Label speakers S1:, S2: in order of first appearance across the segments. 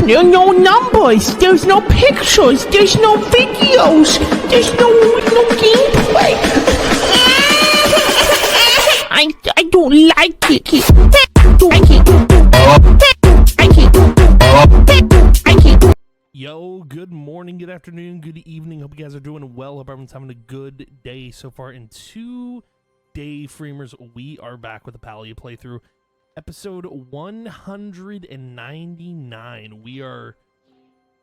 S1: no numbers, there's no pictures, there's no videos, there's no gameplay. I don't like it.
S2: Yo, good morning, good afternoon, good evening. Hope you guys are doing well. Hope everyone's having a good day so far. In 2-day Freemers, we are back with the Palia playthrough. Episode 199. We are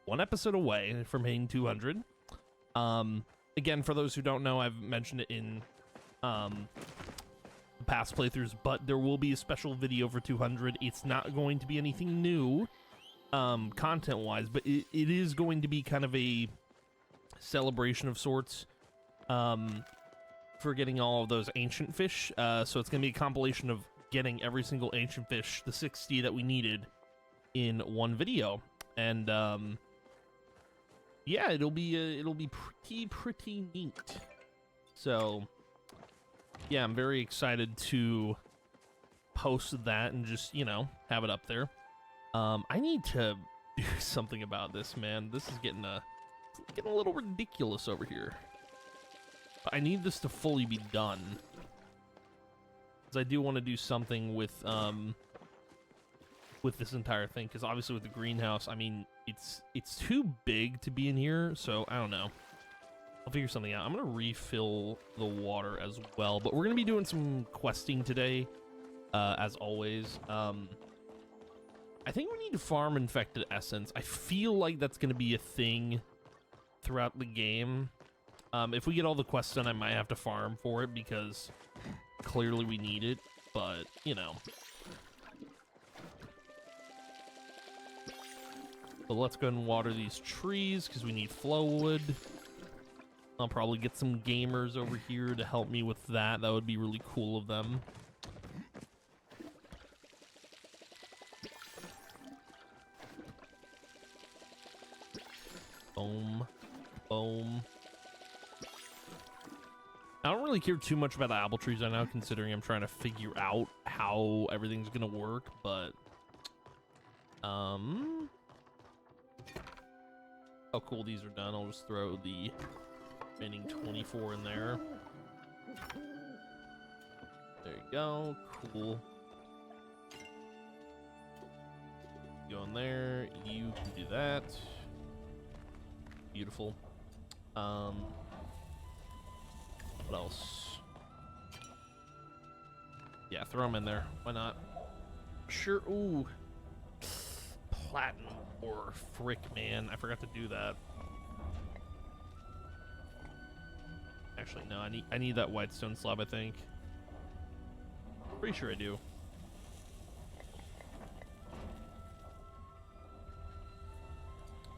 S2: one episode away from hitting 200. Again, for those who don't know, I've mentioned it in past playthroughs, but there will be a special video for 200. It's not going to be anything new content wise, but it is going to be kind of a celebration of sorts for getting all of those ancient fish. So it's gonna be a compilation of getting every single ancient fish, the 60 that we needed, in one video. And yeah, it'll be pretty neat. So yeah, I'm very excited to post that and just, you know, have it up there. I need to do something about this, man. This is getting a little ridiculous over here. I need this to fully be done, because I do want to do something with this entire thing. Because obviously with the greenhouse, I mean, it's too big to be in here. So I don't know. I'll figure something out. I'm gonna refill the water as well. But we're gonna be doing some questing today, as always. I think we need to farm infected essence. I feel like that's going to be a thing throughout the game. If we get all the quests done, I might have to farm for it, because clearly we need it, but, you know. But let's go ahead and water these trees, because we need flow wood. I'll probably get some gamers over here to help me with that. That would be really cool of them. Boom. Boom. I don't really care too much about the apple trees right now, considering I'm trying to figure out how everything's gonna work, but oh cool, these are done. I'll just throw the remaining 24 in there. There you go. Cool. Go in there. You can do that. Beautiful. What else? Yeah, throw them in there. Why not? Sure. Ooh. Platinum ore. Frick, man. I forgot to do that. Actually, no. I need that white stone slab, I think. Pretty sure I do.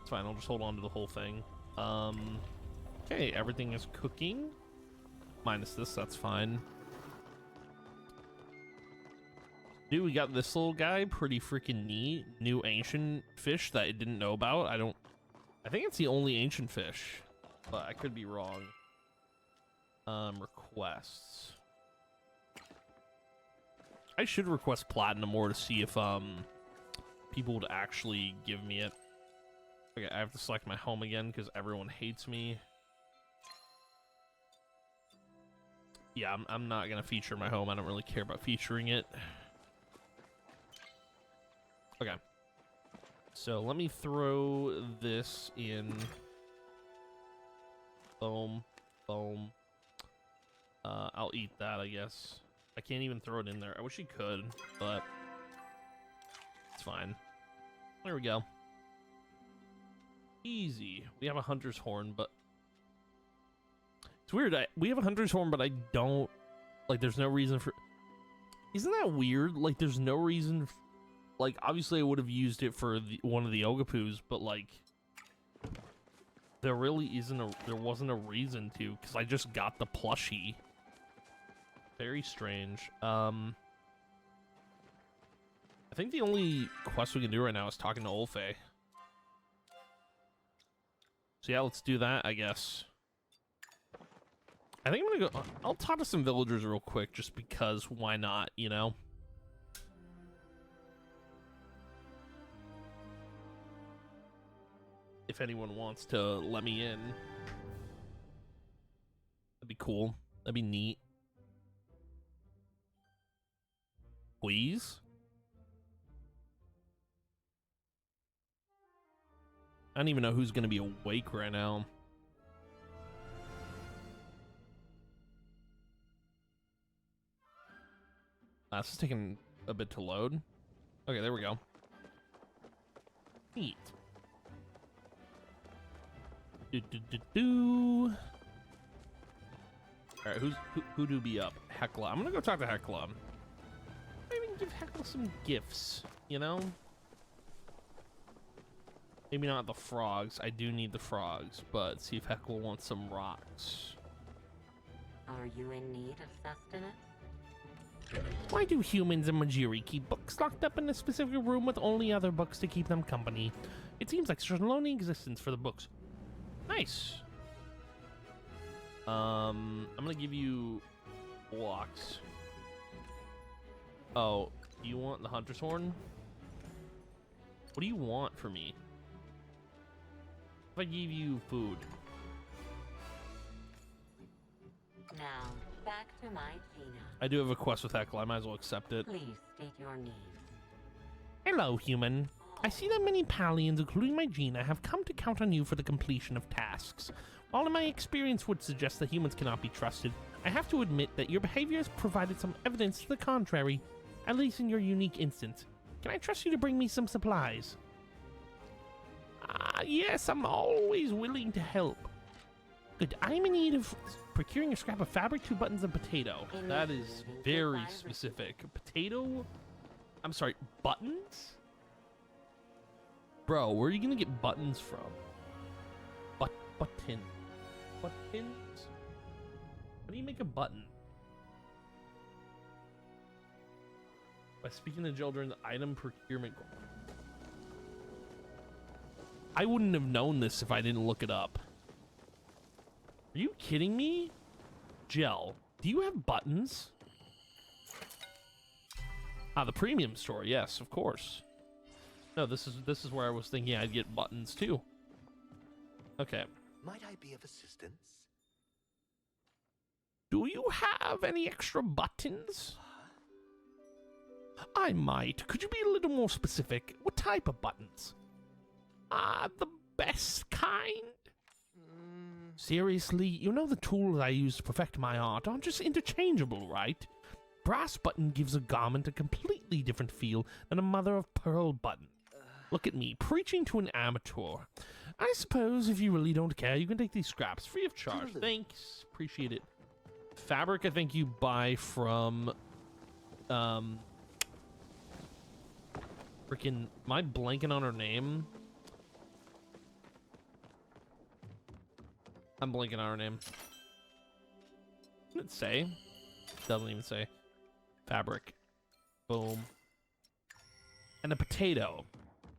S2: It's fine, I'll just hold on to the whole thing. Okay, everything is cooking. Minus this, that's fine. Dude, we got this little guy, pretty freaking neat. New ancient fish that I didn't know about. I think it's the only ancient fish, but I could be wrong. Requests. I should request platinum ore to see if people would actually give me it. Okay, I have to select my home again because everyone hates me. Yeah, I'm not gonna feature my home. I don't really care about featuring it. Okay. So let me throw this in. Boom. Boom. I'll eat that, I guess. I can't even throw it in there. I wish you could, but it's fine. There we go. Easy. We have a hunter's horn, but it's weird. We have a hunter's horn, but I don't, like, there's no reason for. Isn't that weird? Like, there's no reason. Like, obviously I would have used it for one of the Ogapoos, but like, there really there wasn't a reason to, because I just got the plushie. Very strange. I think the only quest we can do right now is talking to Ulfe. So yeah, let's do that, I guess. I think I'm gonna go. I'll talk to some villagers real quick, just because. Why not? You know. if anyone wants to let me in. That'd be cool. That'd be neat. Please? I don't even know who's going to be awake right now. This is taking a bit to load. Okay, there we go. Neat. All right, who do be up? Hecla. I'm gonna go talk to Hecla. Maybe give Hecla some gifts. You know. Maybe not the frogs. I do need the frogs, but see if Hecla wants some rocks.
S3: Are you in need of sustenance?
S1: Why do humans in Majiri keep books locked up in a specific room with only other books to keep them company? It seems like such a lonely existence for the books.
S2: Nice. I'm gonna give you blocks. Oh, you want the hunter's horn? What do you want for me? If I give you food?
S3: Now, back to my Gina.
S2: I do have a quest with Hecla. I might as well accept it.
S3: Please state your needs.
S1: Hello, human. I see that many Palians, including my Gina, have come to count on you for the completion of tasks. While my experience would suggest that humans cannot be trusted, I have to admit that your behavior has provided some evidence to the contrary, at least in your unique instance. Can I trust you to bring me some supplies? Yes, I'm always willing to help. Good, I'm in need of procuring a scrap of fabric, 2 buttons, and potato.
S2: That is very specific. Potato? I'm sorry, buttons? Bro, where are you gonna get buttons from? Button. Buttons? How do you make a button? By speaking to children, item procurement. I wouldn't have known this if I didn't look it up. Are you kidding me? Gel, do you have buttons? Ah, the premium store, yes, of course. No, this is where I was thinking I'd get buttons too. Okay.
S4: Might I be of assistance?
S1: Do you have any extra buttons? I might. Could you be a little more specific? What type of buttons? The best kind? Seriously, you know the tools I use to perfect my art aren't just interchangeable, right? Brass button gives a garment a completely different feel than a mother of pearl button. Look at me, preaching to an amateur. I suppose if you really don't care, you can take these scraps free of charge. Thanks, appreciate it. Fabric, I think you buy from, freaking, am I blanking on her name? I'm blanking on her name. Doesn't it say? Doesn't even say. Fabric. Boom. And a potato.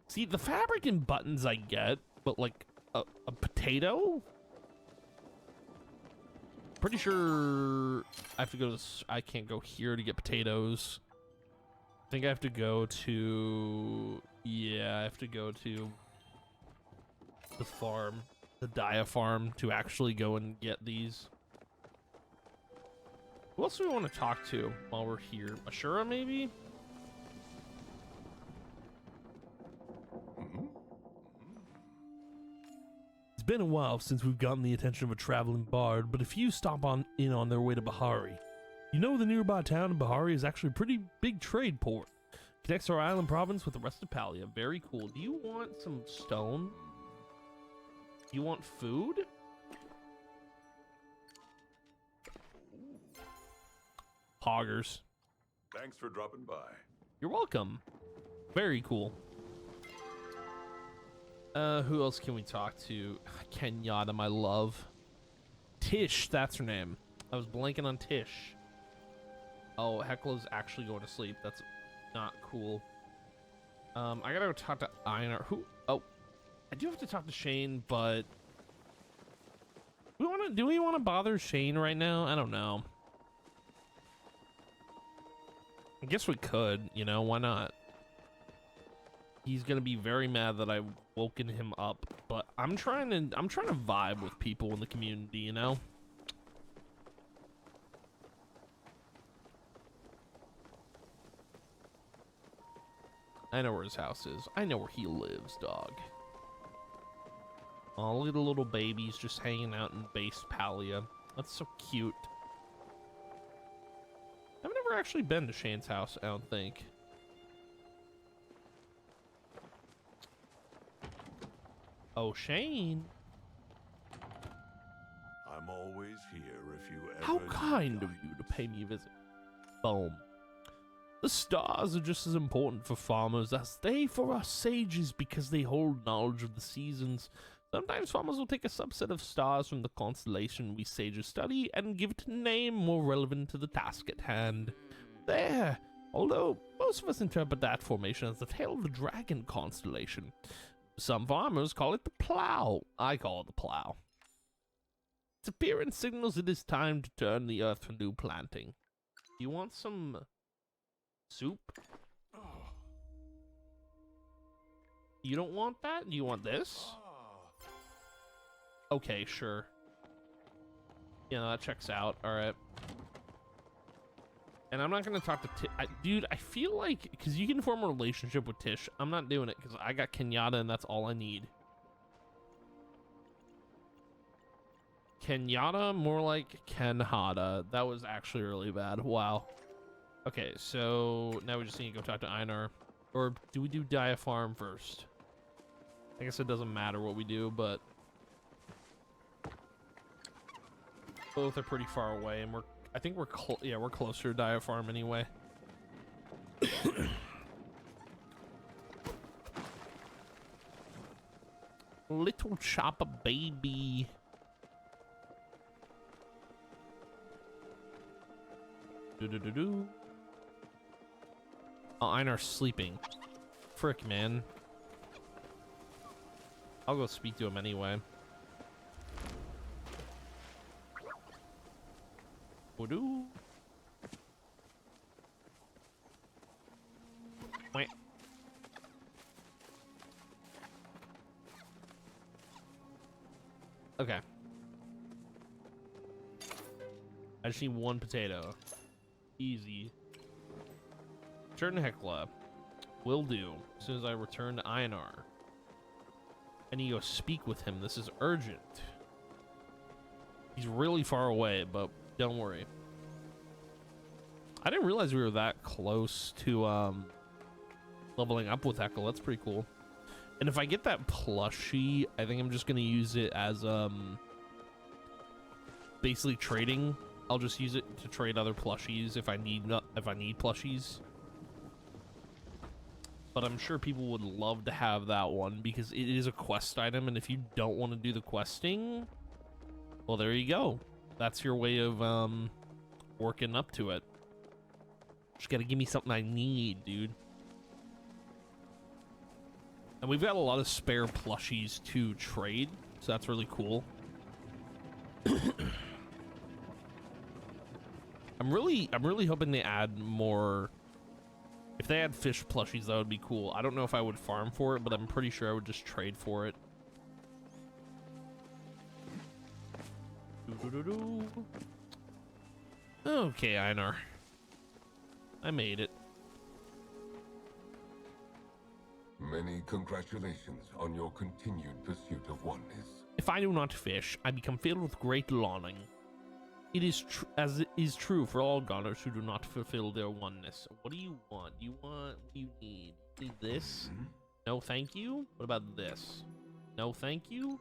S1: See, the fabric and buttons I get, but like a potato? Pretty sure I have to go to this. I can't go here to get potatoes. I think I have to go to, yeah, I have to go to the farm, the Dia farm, to actually go and get these. Who else do we want to talk to while we're here? Ashura, maybe? It's been a while since we've gotten the attention of a traveling bard, but a few stop in on their way to Bahari. You know, the nearby town of Bahari is actually a pretty big trade port. Connects our island province with the rest of Palia. Very cool. Do you want some stone? You want food? Poggers.
S5: Thanks for dropping by.
S2: You're welcome. Very cool. Who else can we talk to? Kenyatta, my love. Tish, that's her name. I was blanking on Tish. Oh, Hecla's actually going to sleep. That's not cool. I gotta go talk to Einar. Who? Oh, I do have to talk to Shane, but do we want to bother Shane right now? I don't know. I guess we could, you know, why not? he's gonna be very mad that I've woken him up. But I'm trying to vibe with people in the community, you know? I know where his house is. I know where he lives, dog. Oh, look at the little babies just hanging out in base Palia. That's so cute. I've never actually been to Shane's house, I don't think. Oh, Shane.
S5: I'm always here if you ever
S2: How
S5: need
S2: kind of you to
S5: guidance.
S2: pay me a visit. Boom. The stars are just as important for farmers as they for us sages because they hold knowledge of the seasons. Sometimes farmers will take a subset of stars from the constellation we sages study and give it a name more relevant to the task at hand. There. Although most of us interpret that formation as the tail of the dragon constellation. Some farmers call it the plow. I call it the plow. Its appearance signals it is time to turn the earth for new planting. You want some soup? You don't want that? You want this? Okay, sure. Yeah, that checks out. All right. And I'm not going to talk to Tish. Dude, I feel like, because you can form a relationship with Tish, I'm not doing it because I got Kenyatta and that's all I need. Kenyatta, more like Kenhada. That was actually really bad. Wow. Okay, so now we just need to go talk to Einar. Or do we do Diapharm first? I guess it doesn't matter what we do, but both are pretty far away, and I think we're closer to Diapharm anyway. Little chopper baby. Do. Oh, Einar's sleeping. Frick, man. I'll go speak to him anyway. Woo-doo. Wait. Okay. I just need one potato. Easy. Return to Hecla. Will do. As soon as I return to Einar. I need to go speak with him. This is urgent. He's really far away, but don't worry. I didn't realize we were that close to leveling up with Hecla. That's pretty cool. And if I get that plushie, I think I'm just gonna use it as basically trading. I'll just use it to trade other plushies if I need plushies. But I'm sure people would love to have that one because it is a quest item, and if you don't want to do the questing, well, there you go. That's your way of working up to it. Just gotta give me something I need, dude. And we've got a lot of spare plushies to trade, so that's really cool. I'm really hoping they add more. If they add fish plushies, that would be cool. I don't know if I would farm for it, but I'm pretty sure I would just trade for it. Okay, Einar. I made it.
S6: Many congratulations on your continued pursuit of oneness.
S2: If I do not fish, I become filled with great longing. It is as it is true for all goners who do not fulfill their oneness. What do you want? What do you need? Need this? No, thank you. What about this? No, thank you.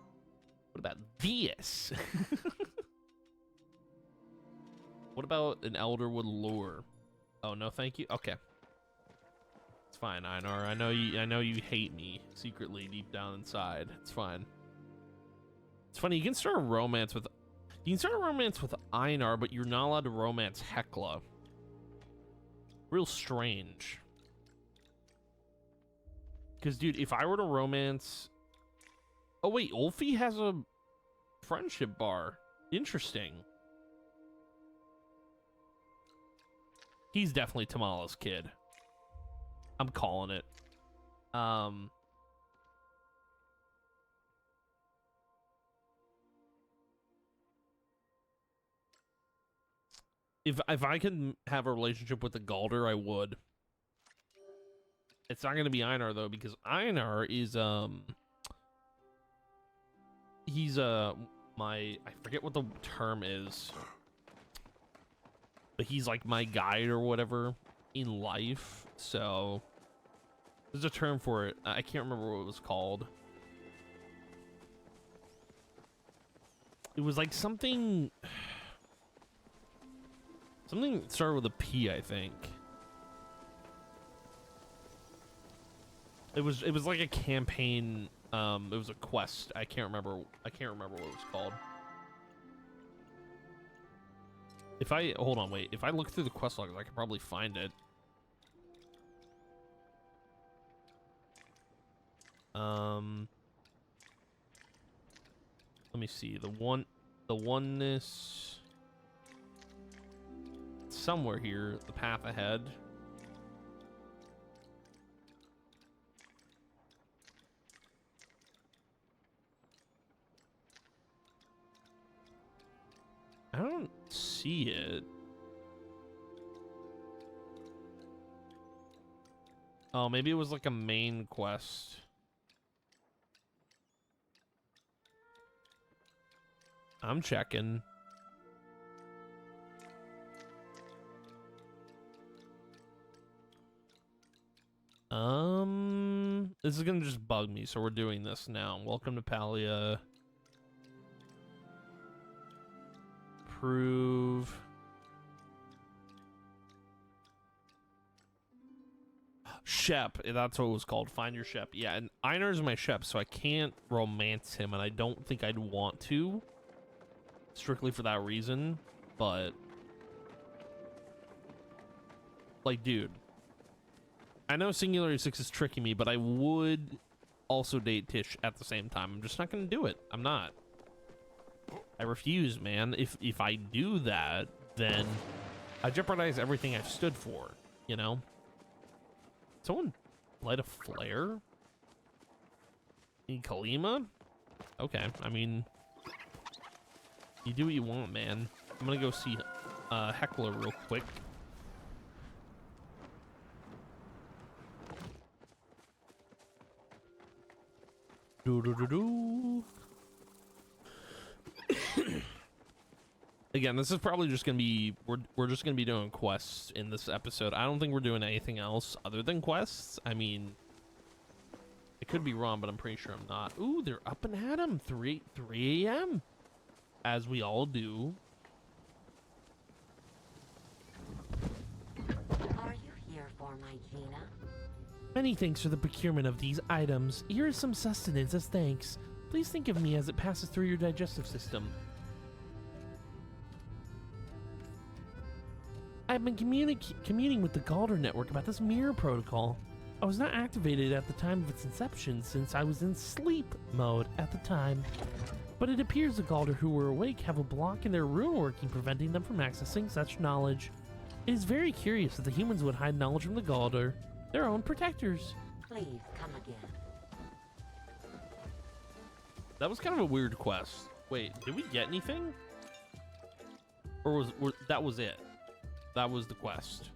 S2: What about this? What about an Elderwood lure? Oh, no, thank you. Okay, it's fine, Einar. I know you hate me secretly deep down inside. It's fine. It's funny. You can start a romance with Einar, but you're not allowed to romance Hecla. Real strange. Because, dude, if I were to romance... Oh, wait, Ulfi has a friendship bar. Interesting. He's definitely Tamala's kid. I'm calling it. Um, if I could have a relationship with the Galder, I would. It's not gonna be Einar though, because Einar is he's I forget what the term is, but he's like my guide or whatever in life. So there's a term for it. I can't remember what it was called. It was like something that started with a P, I think. It was like a campaign. It was a quest. I can't remember what it was called. Hold on, wait. If I look through the quest logs, I could probably find it. Let me see. The oneness somewhere here. The path ahead. I don't see it. Oh, maybe it was like a main quest. I'm checking. This is gonna just bug me, so we're doing this now. Welcome to Palia. Prove. Shep, that's what it was called. Find your Shep. Yeah, and Einar's my Shep, so I can't romance him, and I don't think I'd want to. Strictly for that reason, but... like, dude. I know Singularity 6 is tricking me, but I would also date Tish at the same time. I'm just not gonna do it. I'm not. I refuse, man. If I do that, then I jeopardize everything I've stood for, you know? Someone light a flare? In Kalima? Okay, I mean... you do what you want, man. I'm gonna go see Heckler real quick. Do-do-do-do. Again, this is probably just gonna be we're just gonna be doing quests in this episode. I don't think we're doing anything else other than quests. I mean, I could be wrong, but I'm pretty sure I'm not. Ooh, they're up and at 'em. 3 a.m. as we all do.
S3: Are you here for my Gina?
S1: Many thanks for the procurement of these items. Here is some sustenance as thanks. Please think of me as it passes through your digestive system. I've been communing with the Galder network about this mirror protocol. I was not activated at the time of its inception since I was in sleep mode at the time. But it appears the Galder who were awake have a block in their rune working preventing them from accessing such knowledge. It is very curious that the humans would hide knowledge from the Galder, their own protectors.
S3: Please come again.
S2: That was kind of a weird quest. Wait, did we get anything? Or that was it? That was the quest.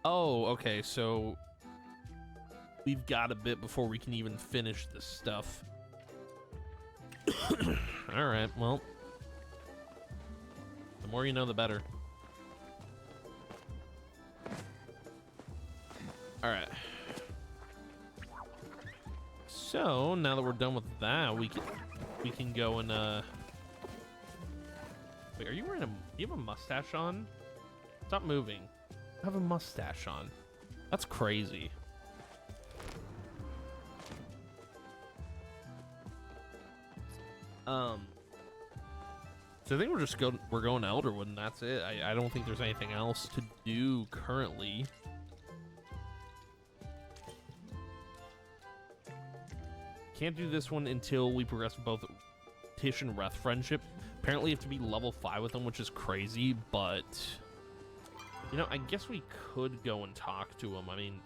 S2: Oh, okay, so we've got a bit before we can even finish this stuff. Alright, well. The more you know, the better. Alright. So, now that we're done with that, we can go and, wait, are you wearing do you have a mustache on? Stop moving. I have a mustache on. That's crazy. So I think we're going to Elderwood, and that's it. I don't think there's anything else to do currently. Can't do this one until we progress both Tish and Reth friendship. Apparently you have to be level 5 with them, which is crazy, but you know, I guess we could go and talk to him. I mean,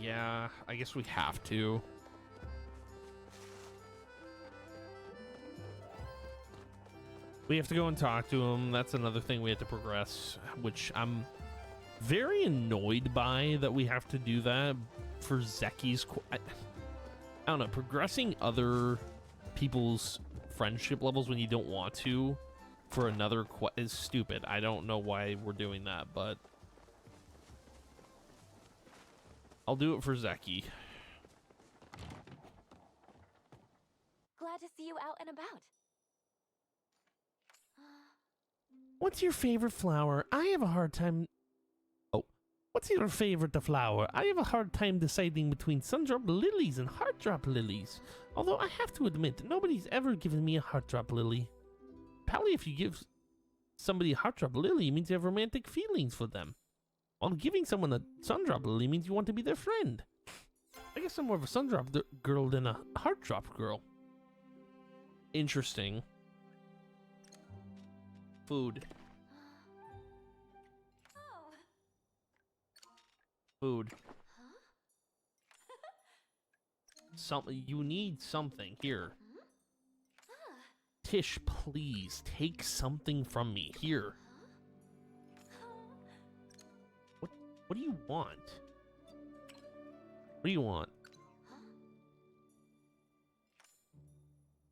S2: Yeah, I guess we have to. We have to go and talk to him. That's another thing we have to progress, which I'm very annoyed by that we have to do that for Zeki's. I don't know, progressing other people's friendship levels when you don't want to for another is stupid. I don't know why we're doing that, but I'll do it for Zeki.
S7: Glad to see you out and about.
S1: What's your favorite flower? I have a hard time... Oh. What's your favorite flower? I have a hard time deciding between sundrop lilies and heartdrop lilies. Although I have to admit, nobody's ever given me a heartdrop lily. Palia, if you give somebody a heartdrop lily, it means you have romantic feelings for them. While giving someone a sundrop lily means you want to be their friend. I guess I'm more of a sundrop girl than a heartdrop girl. Interesting. Food.
S7: Oh.
S2: Food. Something. You need something. Here. Tish, please take something from me. Here. What do you want? What do you want?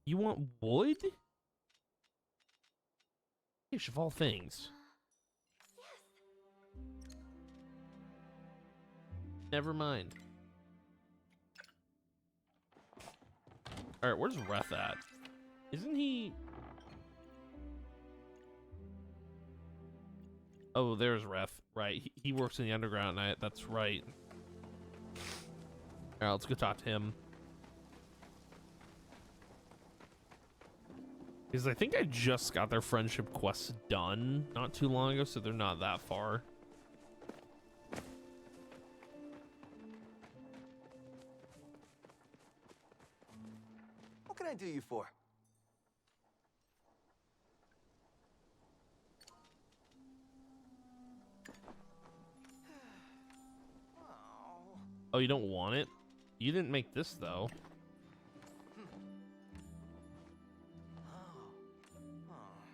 S2: You want wood? Tish, of all things. Never mind. Alright, where's Reth at? Isn't he... Oh, there's Reth. Right, he works in the underground. That's right. Alright, let's go talk to him. Because I think I just got their friendship quests done not too long ago, so they're not that far.
S4: What can I do you for?
S2: Oh, you don't want it? You didn't make this, though.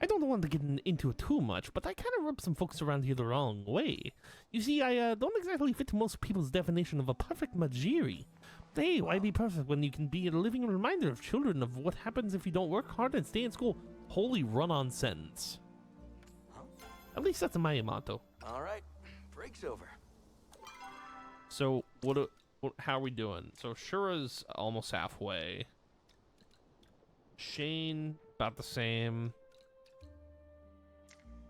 S1: I don't want to get into it too much, but I kind of rub some folks around here the wrong way. You see, I don't exactly fit most people's definition of a perfect Majiri. Hey, why be perfect when you can be a living reminder of children of what happens if you don't work hard and stay in school?
S2: Holy run-on sentence.
S1: At least that's my motto.
S4: All right, break's over.
S2: So, how are we doing? So, Shura's almost halfway. Shane, about the same.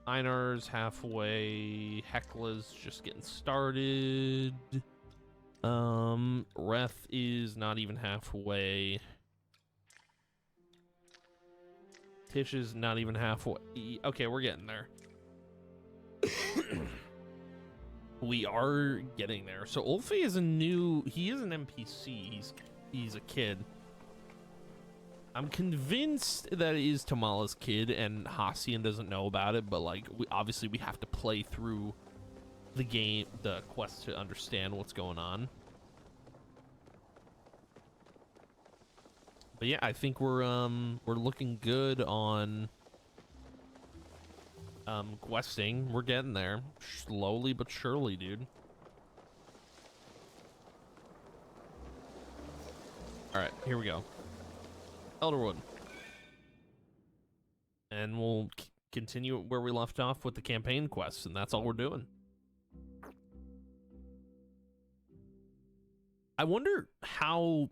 S2: Einar's halfway. Hekla's just getting started. Reth is not even halfway. Tish is not even halfway. Okay, we're getting there. We are getting there. So Ulfi is he is an NPC. He's a kid. I'm convinced that it is Tamala's kid and Hassian doesn't know about it, but like obviously we have to play through the game, the quest to understand what's going on. But yeah, I think we're looking good on questing. We're getting there slowly but surely, dude. All right, here we go. Elderwood. And we'll continue where we left off with the campaign quests, and that's all we're doing. I wonder how...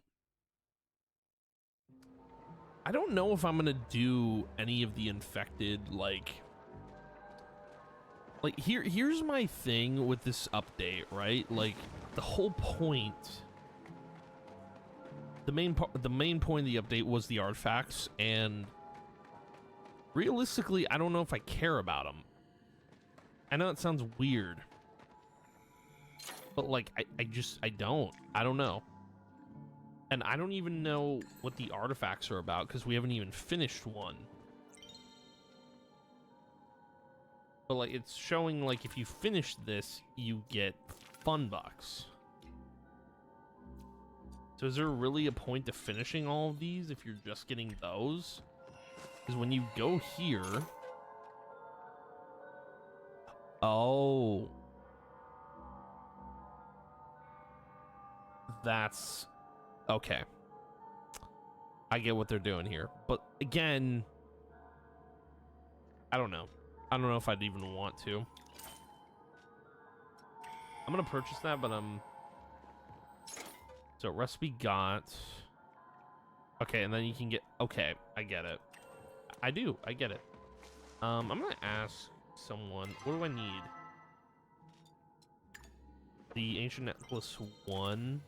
S2: I don't know if I'm gonna do any of the infected, like here's my thing with this update, right? Like, the whole point... The main point of the update was the artifacts, and realistically, I don't know if I care about them. I know it sounds weird, but like, I don't know. And I don't even know what the artifacts are about because we haven't even finished one. But like, it's showing like if you finish this, you get fun bucks. So is there really a point to finishing all of these if you're just getting those? Because when you go here... Oh. That's... Okay. I get what they're doing here. But again... I don't know. I don't know if I'd even want to. I'm gonna purchase that, but so recipe got... Okay, and then you can get... Okay, I get it. I get it. I'm gonna ask someone... What do I need? The Ancient Necklace 1.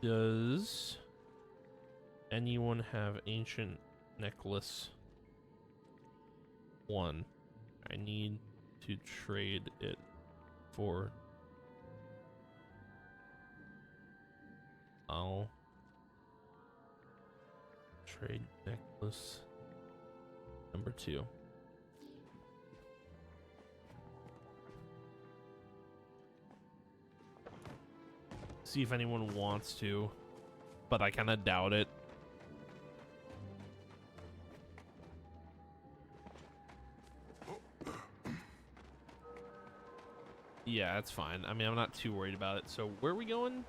S2: Does anyone have Ancient Necklace 1? I need to trade it for... I'll trade necklace number 2. See if anyone wants to, but I kind of doubt it. Yeah, that's fine. I mean, I'm not too worried about it. So where are we going?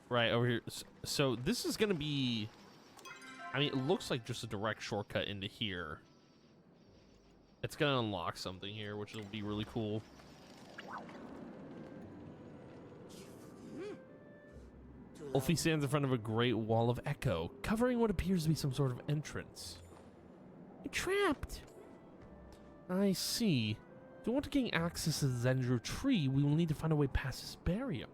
S2: Right over here. So this is gonna be, I mean, it looks like just a direct shortcut into here. It's gonna unlock something here, which will be really cool. Ulfie stands in front of a great wall of echo, covering what appears to be some sort of entrance. You're trapped. I see. If you want to gain access to the Zendru tree, we will need to find a way past this barrier.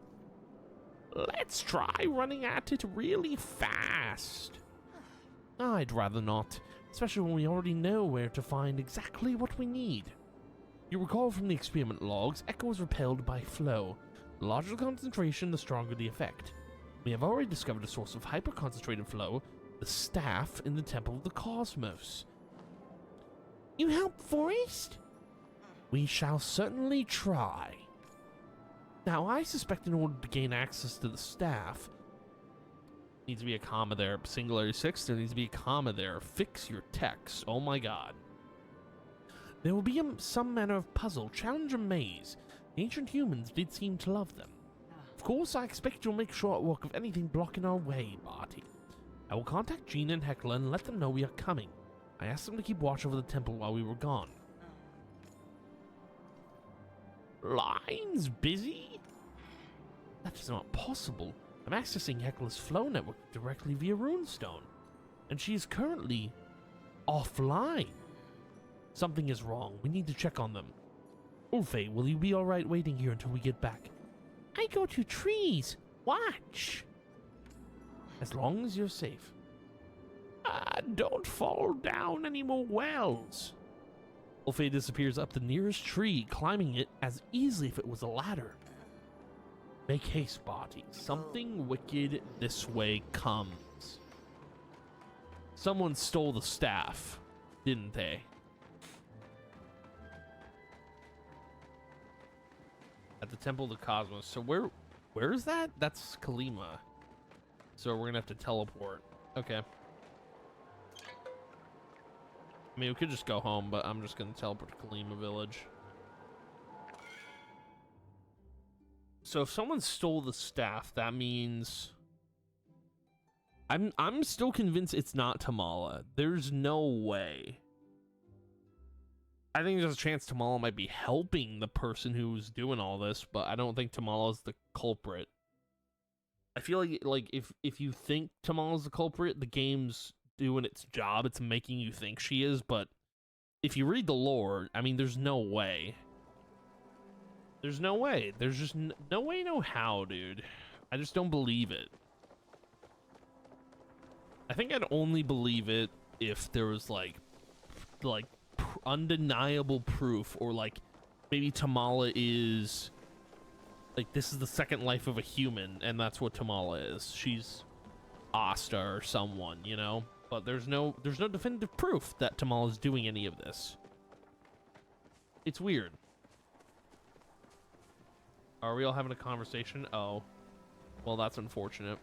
S2: Let's try running at it really fast. I'd rather not. Especially when we already know where to find exactly what we need. You recall from the experiment logs, echo is repelled by flow. The larger the concentration, the stronger the effect. We have already discovered a source of hyper-concentrated flow, the staff in the Temple of the Cosmos. You help, Forest? We shall certainly try. Now, I suspect in order to gain access to the staff, needs to be a comma there. Singularity 6, there needs to be a comma there. Fix your text. Oh my god. There will be some manner of puzzle, challenge, or maze. Ancient humans did seem to love them. Of course, I expect you'll make short work of anything blocking our way, Barty. I will contact Gina and Heckler and let them know we are coming. I asked them to keep watch over the temple while we were gone. Lines busy? That is not possible. I'm accessing Heckler's flow network directly via Runestone, and she is currently offline. Something is wrong. We need to check on them. Ulfe, will you be alright waiting here until we get back? I go to trees. Watch. As long as you're safe. Don't fall down any more wells. Ulfe disappears up the nearest tree, climbing it as easily if it was a ladder. Make haste, Barty. Something wicked this way comes. Someone stole the staff, didn't they? At the Temple of the Cosmos. So where is that? That's Kalima. So we're gonna have to teleport. Okay. I mean, we could just go home, but I'm just gonna teleport to Kalima Village. So if someone stole the staff, that means I'm still convinced it's not Tamala. There's no way. I think there's a chance Tamala might be helping the person who's doing all this, but I don't think Tamala's the culprit. I feel like if you think Tamala's the culprit, the game's doing its job. It's making you think she is, but if you read the lore, I mean, there's no way. There's no way. There's just no way, no how, dude. I just don't believe it. I think I'd only believe it if there was like undeniable proof, or like maybe Tamala is Like, this is the second life of a human, and that's what Tamala is. She's Asta or someone, you know? But there's no definitive proof that Tamala is doing any of this. It's weird. Are we all having a conversation? Oh. Well, that's unfortunate.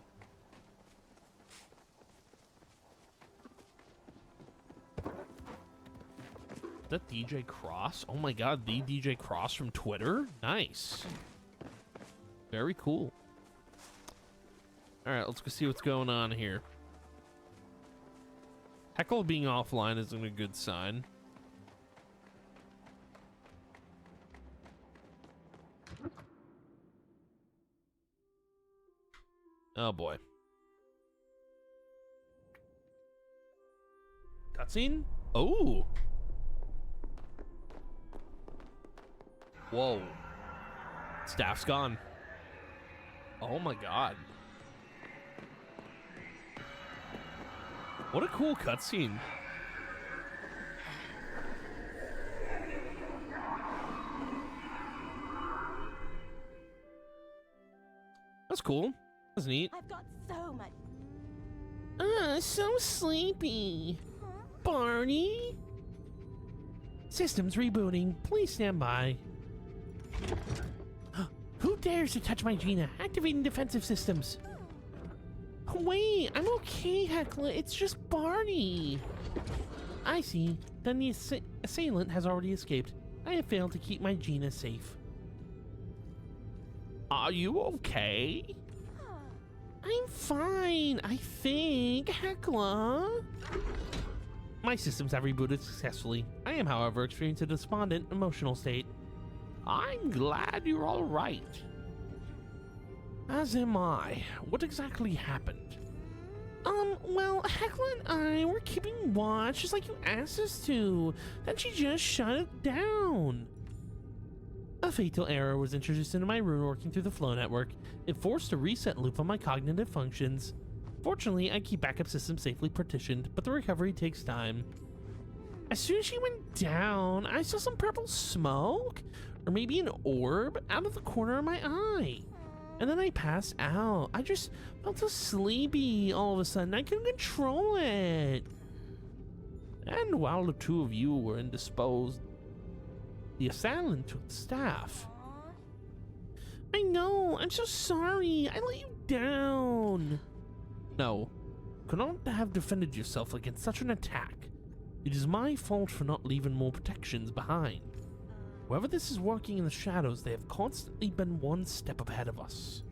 S2: Is that DJ Cross? Oh my god, the DJ Cross from Twitter? Nice. Very cool. Alright, let's go see what's going on here. Heckle being offline isn't a good sign. Oh boy. Cutscene? Oh! Whoa. Staff's gone. Oh my god. What a cool cutscene. That's cool. That's neat.
S7: I've got so much.
S1: So sleepy. Barney? Systems rebooting. Please stand by. Who dares to touch my Gina? Activating defensive systems. Wait, I'm okay, Heckler. It's just Barney. I see. Then the assailant has already escaped. I have failed to keep my Gina safe. Are you okay? I'm fine, I think, Heckler. My systems have rebooted successfully. I am, however, experiencing a despondent emotional state. I'm glad you're all right. As am I. What exactly happened? Well, Heckler and I were keeping watch just like you asked us to. Then she just shut it down. A fatal error was introduced into my rune working through the flow network. It forced a reset loop on my cognitive functions. Fortunately, I keep backup systems safely partitioned, but the recovery takes time. As soon as she went down, I saw some purple smoke, or maybe an orb, out of the corner of my eye. And then I passed out. I just felt so sleepy all of a sudden. I couldn't control it. And while the two of you were indisposed, the assailant took the staff. I know. I'm so sorry. I let you down. No. Could not have defended yourself against such an attack. It is my fault for not leaving more protections behind. Whoever this is working in the shadows, they have constantly been one step ahead of us.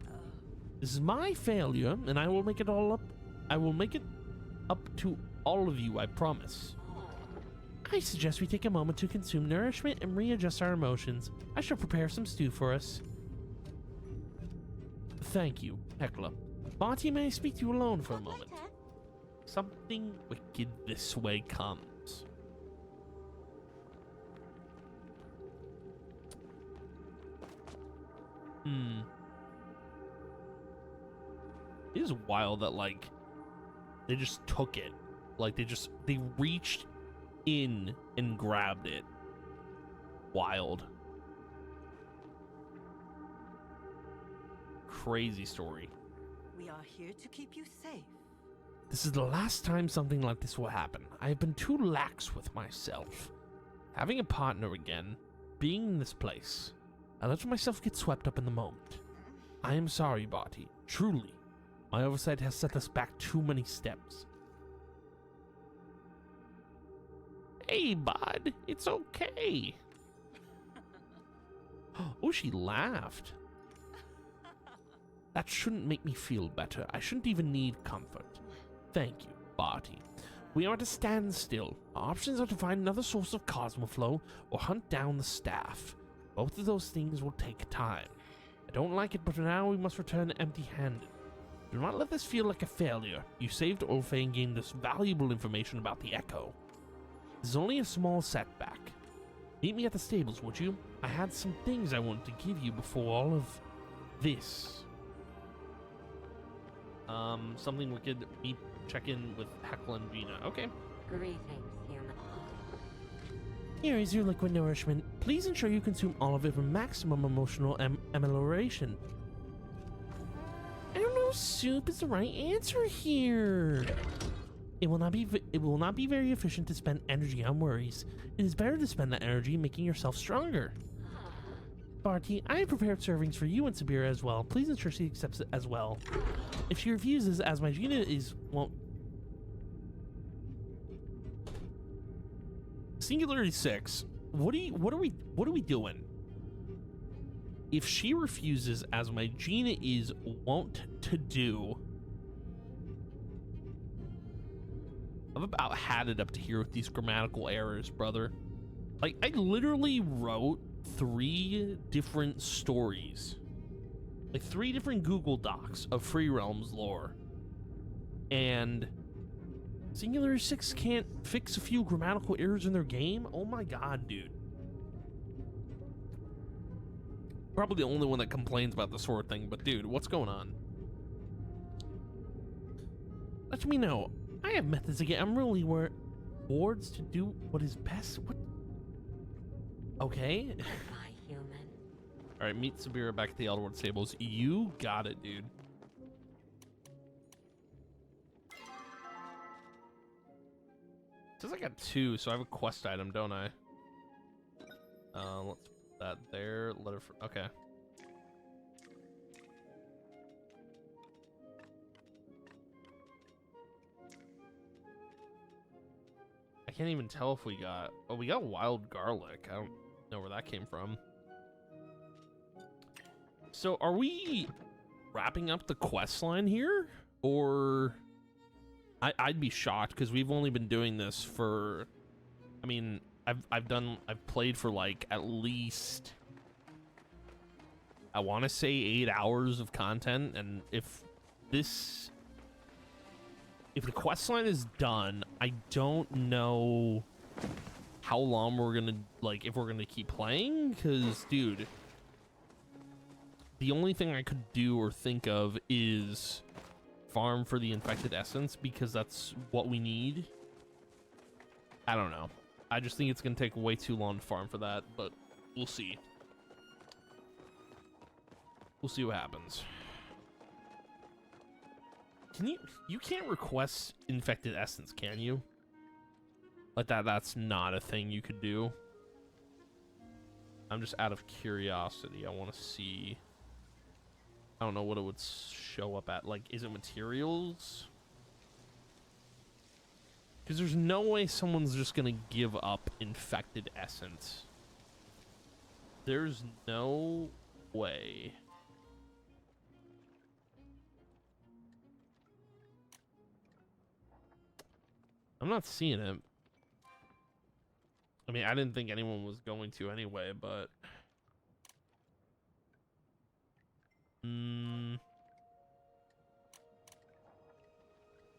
S1: This is my failure, and I will make it all up. I will make it up to all of you, I promise. I suggest we take a moment to consume nourishment and readjust our emotions. I shall prepare some stew for us. Thank you, Hecla. Marty, may I speak to you alone for a moment? Something wicked this way comes. It is wild that, like, they just took it. Like, they reached in and grabbed it. Wild. Crazy story.
S8: We are here to keep you safe.
S1: This is the last time something like this will happen. I have been too lax with myself. Having a partner again, being in this place, I let myself get swept up in the moment. I am sorry, Barty. Truly. My oversight has set us back too many steps. Hey, bud. It's okay. Oh, she laughed. That shouldn't make me feel better. I shouldn't even need comfort. Thank you, Barty. We are at a standstill. Our options are to find another source of Cosmoflow or hunt down the staff. Both of those things will take time. I don't like it, but for now we must return empty-handed. Do not let this feel like a failure. You saved Ulfe and gained us valuable information about the Echo. This is only a small setback. Meet me at the stables, would you? I had some things I wanted to give you before all of this. Something wicked. Meet, check in with Heckle and Gina. Okay.
S3: Greetings, human.
S1: Here is your liquid nourishment. Please ensure you consume all of it for maximum emotional amelioration. I don't know if soup is the right answer here. It will not be very efficient to spend energy on worries. It is better to spend that energy making yourself stronger. Barty, I have prepared servings for you and Sabira as well. Please ensure she accepts it as well. If she refuses, as my Gina won't.
S2: Singularity 6. What are we doing?
S1: If she refuses, as my Gina is wont to do.
S2: I've about had it up to here with these grammatical errors, brother. Like, I literally wrote 3 different stories. Like, 3 different Google Docs of Free Realms lore. And
S1: Singular 6 can't fix a few grammatical errors in their game? Oh my god, dude.
S2: probably the only one that complains about the sword thing, but dude, what's going on?
S1: Let me know. I have methods to get Emerald wards to do what is best. What? Okay.
S3: My human.
S2: Alright, meet Sabira back at the Elderwood Stables. You got it, dude. Says I got 2, so I have a quest item, don't I? Let's put that there. Letter for okay. I can't even tell if we got. Oh, we got wild garlic. I don't know where that came from. So, are we wrapping up the quest line here, or? I'd be shocked because we've only been doing this for. I mean, I've played for like at least. I want to say 8 hours of content, and if the quest line is done, I don't know how long we're gonna if we're gonna keep playing, because dude, the only thing I could do or think of is farm for the infected essence, because that's what we need. I don't know. I just think it's gonna take way too long to farm for that, but we'll see. We'll see what happens. Can you can't request infected essence, can you? Like that's not a thing you could do. I'm just out of curiosity. I want to see. I don't know what it would show up at. Like, is it materials? Because there's no way someone's just gonna give up infected essence. There's no way. I'm not seeing it. I mean, I didn't think anyone was going to anyway, but...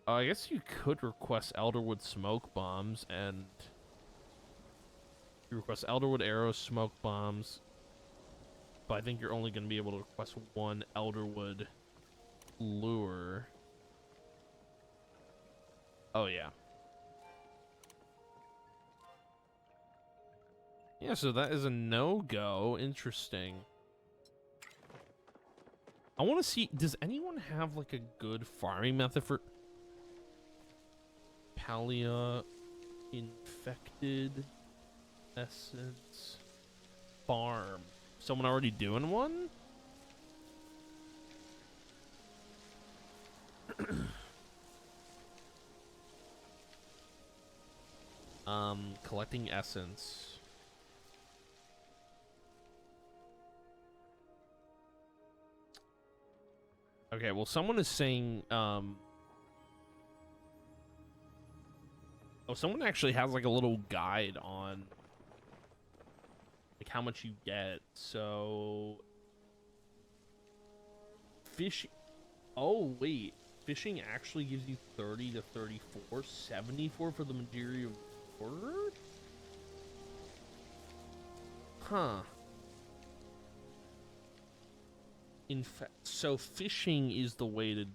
S2: I guess you could request Elderwood smoke bombs, and you request Elderwood arrows, smoke bombs, but I think you're only going to be able to request 1 Elderwood lure. Oh yeah. Yeah, so that is a no-go. Interesting. I want to see, does anyone have like a good farming method for Palia infected essence farm? Someone already doing one? Collecting essence. Okay, well, someone is saying, oh, someone actually has, like, a little guide on, like, how much you get. So, fish, oh, wait, fishing actually gives you 30 to 34, 74 for the majority of word? Huh. So fishing is the way to.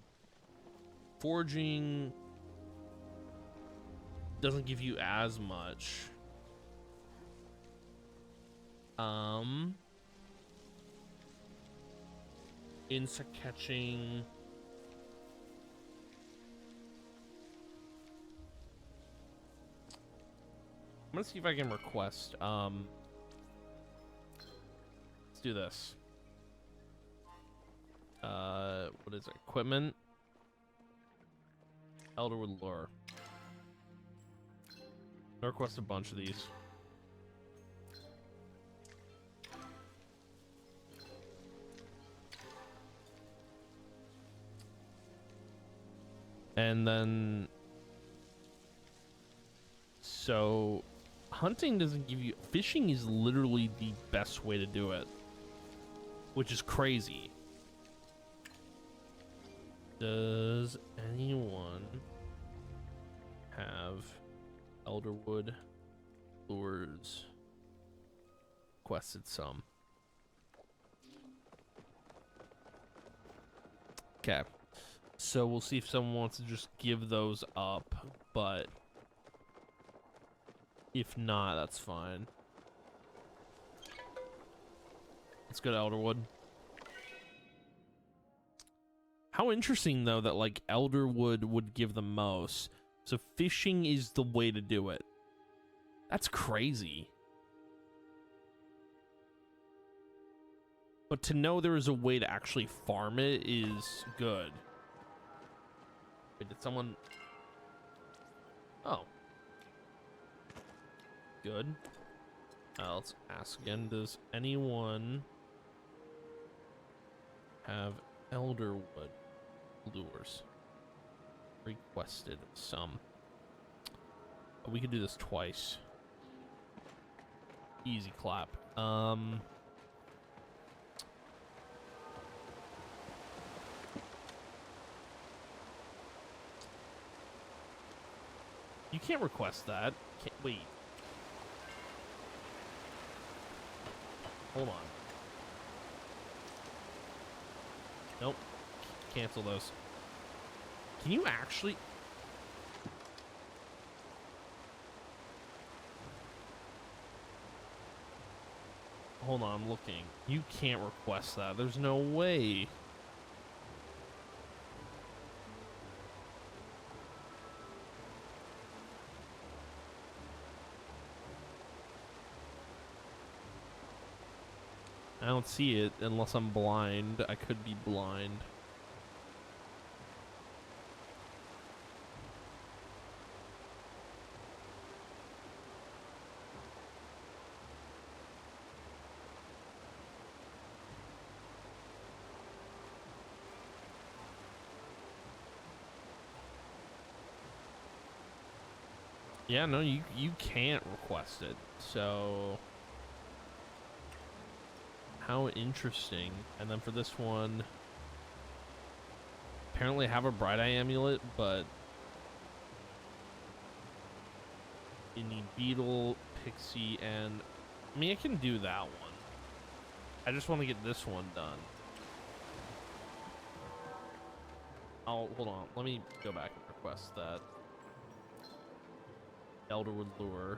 S2: Foraging doesn't give you as much. Insect catching. I'm gonna see if I can request. Let's do this. What is it? Equipment. Elderwood lure. I'll request a bunch of these. And then, so hunting doesn't give you, fishing is literally the best way to do it, which is crazy. Does anyone have Elderwood lures? Requested some. Okay. So we'll see if someone wants to just give those up, but if not, that's fine. Let's go to Elderwood. How interesting, though, that, like, Elderwood would give the most. So fishing is the way to do it. That's crazy. But to know there is a way to actually farm it is good. Wait, did someone... Oh. Good. Let's ask again. Does anyone have Elderwood lures? Requested some. Oh, we could do this twice. Easy clap. You can't request that. Wait. Hold on. Nope. Cancel those. Can you actually... Hold on, I'm looking. You can't request that. There's no way. I don't see it unless I'm blind. I could be blind. Yeah, no, you can't request it. So... How interesting. And then for this one, apparently I have a Bright Eye amulet, but you need Beetle, Pixie, and I mean I can do that one. I just want to get this one done. Hold on, let me go back and request that. Elderwood lure.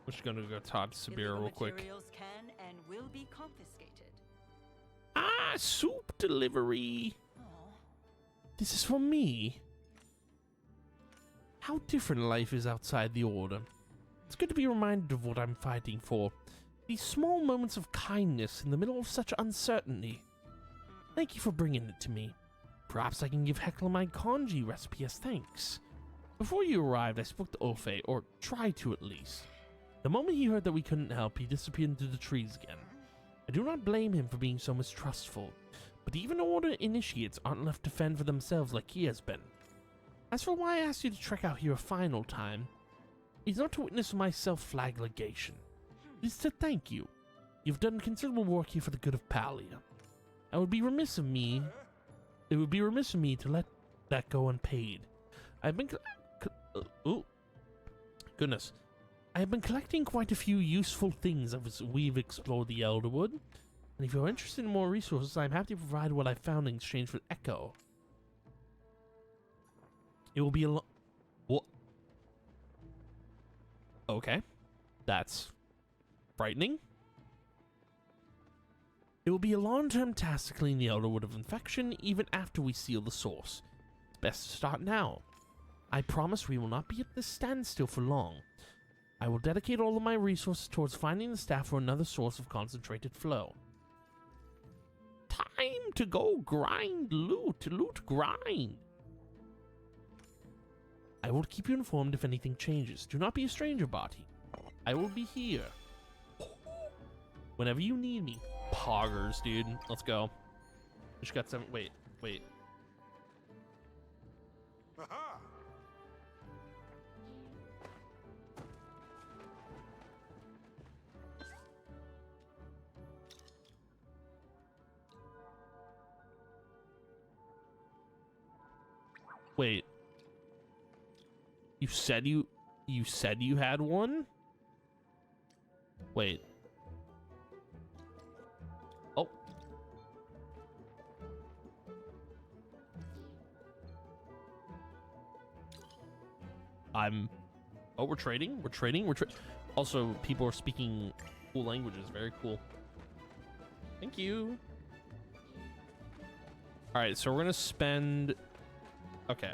S2: We're just gonna go talk to Sabira real quick.
S8: Materials can and will be confiscated.
S1: Ah, soup delivery.
S8: Aw.
S1: This is for me. How different life is outside the Order. It's good to be reminded of what I'm fighting for. These small moments of kindness in the middle of such uncertainty. Thank you for bringing it to me. Perhaps I can give Heckler my congee recipe as thanks. Before you arrived, I spoke to Orphe, or tried to at least. The moment he heard that we couldn't help, he disappeared into the trees again. I do not blame him for being so mistrustful, but even Order initiates aren't left to fend for themselves like he has been. As for why I asked you to trek out here a final time, it's not to witness my self-flagellation. It is to thank you. You've done considerable work here for the good of Palia. It would be remiss of me to let that go unpaid. I've been... oh, goodness. I have been collecting quite a few useful things as we've explored the Elderwood, and if you're interested in more resources, I'm happy to provide what I found in exchange for Echo. It will be a what? Okay, that's frightening. It will be a long-term task to clean the Elderwood of infection, even after we seal the source. It's best to start now. I promise we will not be at this standstill for long. I will dedicate all of my resources towards finding the staff for another source of concentrated flow. Time to go grind loot, grind. I will keep you informed if anything changes. Do not be a stranger, Barty. I will be here. Whenever you need me. Poggers, dude. Let's go. Just got some. Wait. Wait. You said you had one? Wait. Oh. Oh, we're trading? Also, people are speaking cool languages. Very cool. Thank you. Alright, so we're gonna spend... Okay.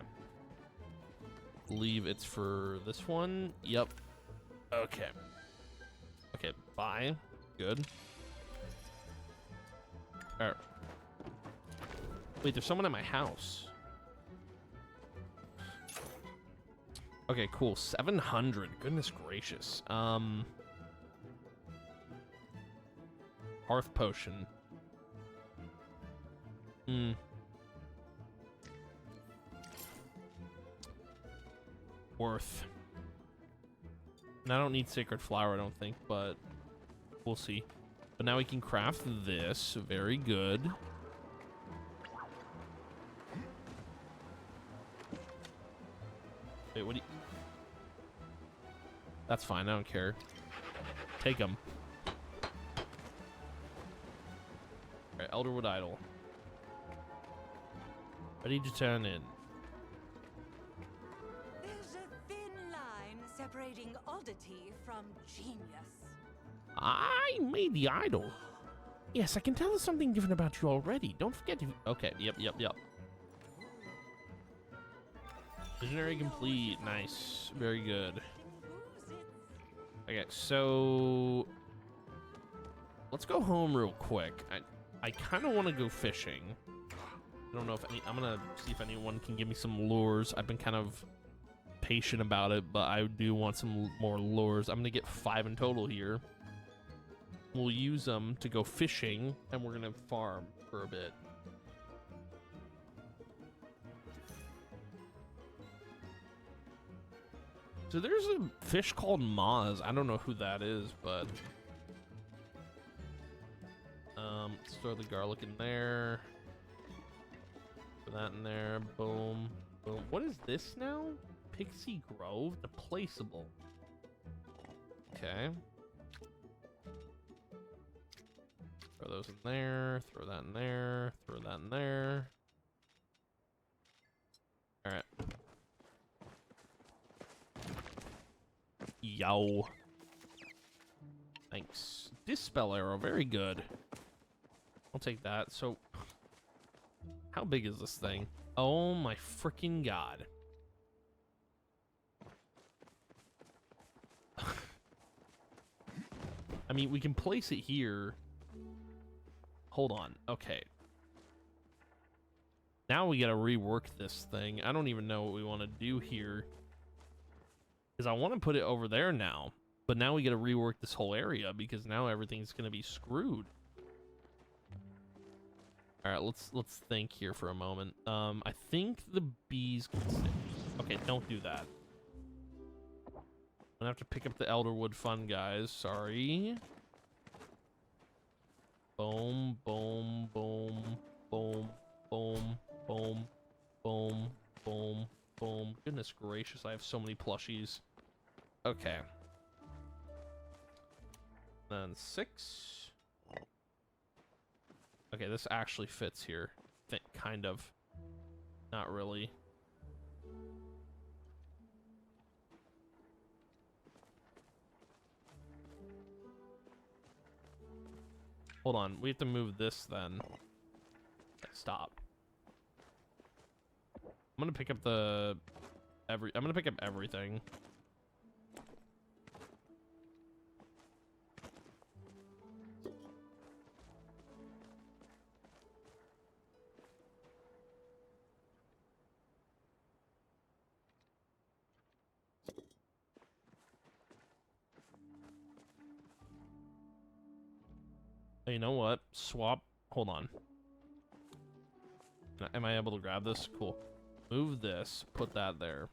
S1: Believe it's for this one. Yep. Okay. Okay, bye. Good. Alright. Wait, there's someone at my house. Okay, cool. 700. Goodness gracious. Hearth potion. Worth. And I don't need sacred flower, I don't think, but we'll see. But now we can craft this. Very good. Wait, what do you... That's fine, I don't care. Take them. Alright, Elderwood Idol. Ready to turn in.
S8: There's a thin line separating oddity from genius.
S1: I made the idol. Yes, I can tell there's something different about you already. Don't forget to... Okay, yep. Visionary complete. Nice. Very good. Okay, so... Let's go home real quick. I kind of want to go fishing. I don't know if any... I'm going to see if anyone can give me some lures. I've been kind of patient about it, but I do want some more lures. I'm going to get 5 in total here. We'll use them to go fishing, and we're going to farm for a bit. So there's a fish called Maz. I don't know who that is, but... let's throw the garlic in there. Put that in there. Boom. Boom. What is this now? Pixie Grove? The placeable. Okay. Throw those in there. Throw that in there. Throw that in there. Alright. Yo. Thanks. Dispel arrow. Very good. I'll take that. So, how big is this thing? Oh my freaking god. I mean, we can place it here. Hold on. Okay. Now we gotta rework this thing. I don't even know what we want to do here. Because I want to put it over there now. But now we gotta rework this whole area because now everything's gonna be screwed. Alright, let's think here for a moment. I think the bees can stay. Okay, don't do that. I'm gonna have to pick up the Elderwood fun, guys. Sorry. Boom, boom, boom, boom, boom, boom, boom, boom, boom. Goodness gracious, I have so many plushies. Okay.
S2: Then 6. Okay, this actually fits here. Kind of. Not really. Hold on, we have to move this then. Stop. I'm gonna pick up the I'm gonna pick up everything. Hey, you know what? Swap. Hold on. Am I able to grab this? Cool. Move this. Put that there.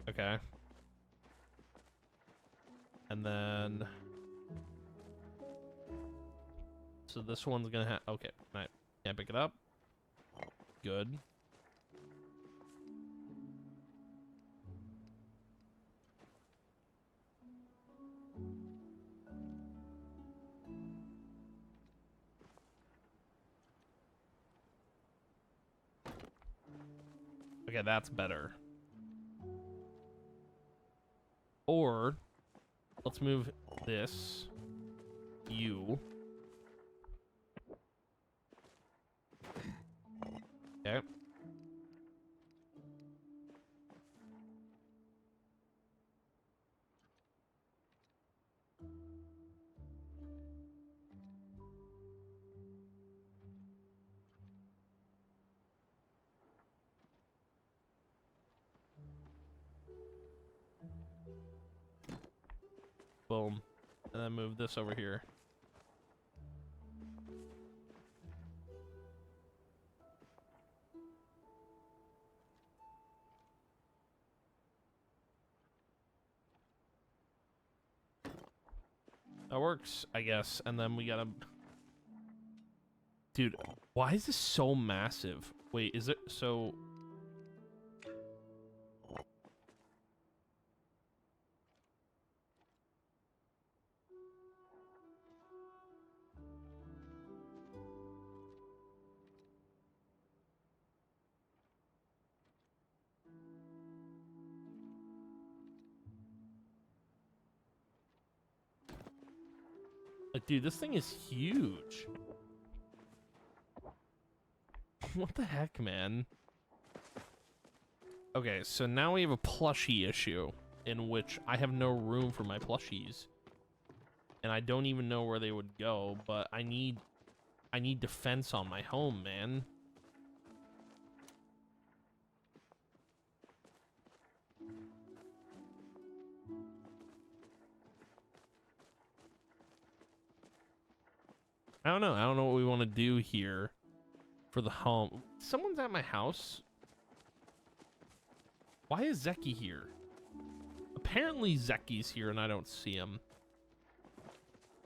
S2: Okay. And then... So this one's gonna have... Okay, right. Can't pick it up. Good. Okay, that's better. Or... Let's move this. You. Okay. Boom. And then move this over here. That works, I guess. And then we gotta... Dude, why is this so massive? Wait, is it... So... Like, dude, this thing is huge. What the heck, man? Okay, so now we have a plushie issue in which I have no room for my plushies. And I don't even know where they would go, but I need defense on my home, man. I don't know. I don't know what we want to do here for the home. Someone's at my house. Why is Zeki here? Apparently Zeki's here and I don't see him.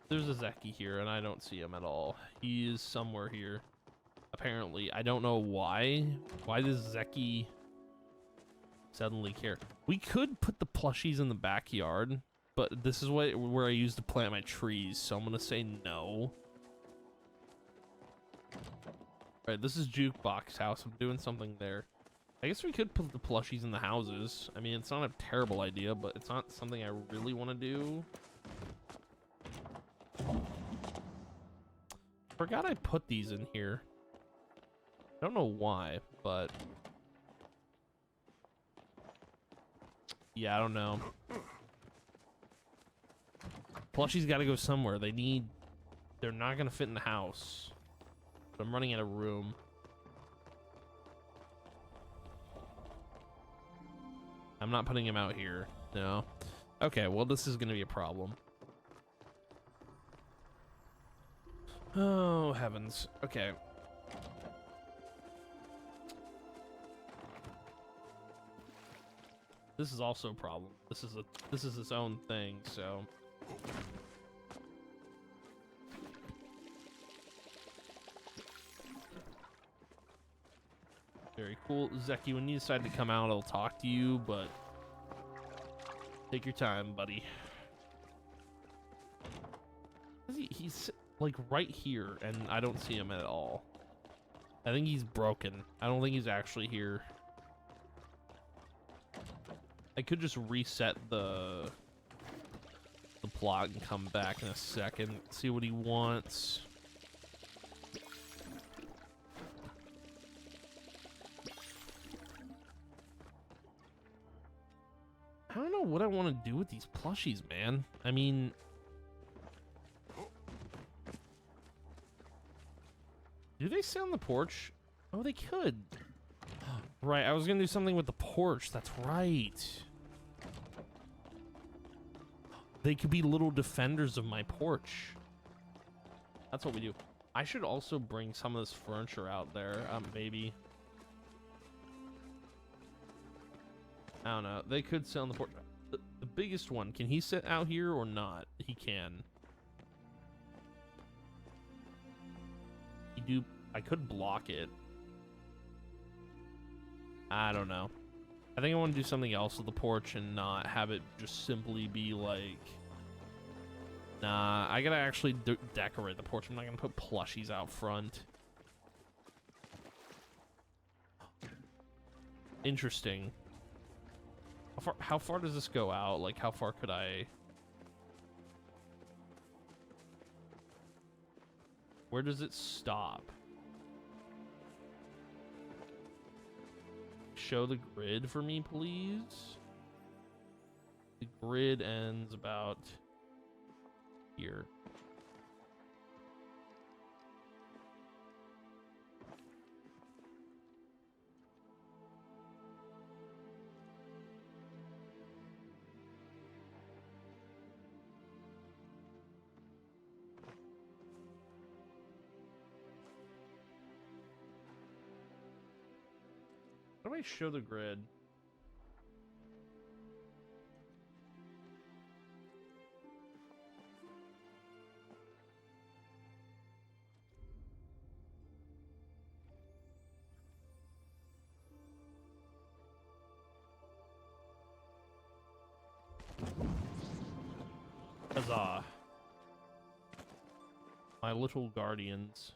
S2: There's a Zeki here and I don't see him at all. He is somewhere here. Apparently. I don't know why. Why does Zeki suddenly care? We could put the plushies in the backyard, but this is where I used to plant my trees, so I'm gonna say no. Alright, this is Jukebox House. I'm doing something there. I guess we could put the plushies in the houses. I mean, it's not a terrible idea, but it's not something I really want to do. Forgot I put these in here. I don't know why, but... Yeah, I don't know. Plushies gotta go somewhere. They're not gonna fit in the house. But I'm running out of room. I'm not putting him out here. No. Okay, well, this is gonna be a problem. Oh, heavens. Okay. This is also a problem. This is its own thing, so. Very cool. Zeki, when you decide to come out, I'll talk to you, but take your time, buddy. He's like right here, and I don't see him at all. I think he's broken. I don't think he's actually here. I could just reset the plot and come back in a second, see what he wants. I don't know what I want to do with these plushies, man. I mean, do they sit on the porch? Oh, they could. Right, I was gonna do something with the porch. That's right. They could be little defenders of my porch. That's what we do. I should also bring some of this furniture out there, maybe. I don't know. They could sit on the porch. The biggest one, can he sit out here or not? He can. I could block it. I don't know. I think I want to do something else with the porch and not have it just simply be like... Nah, I gotta actually decorate the porch. I'm not gonna put plushies out front. Interesting. How far does this go out? Like, how far could I... Where does it stop? Show the grid for me, please. The grid ends about here. How do I show the grid? Huzzah. My little guardians.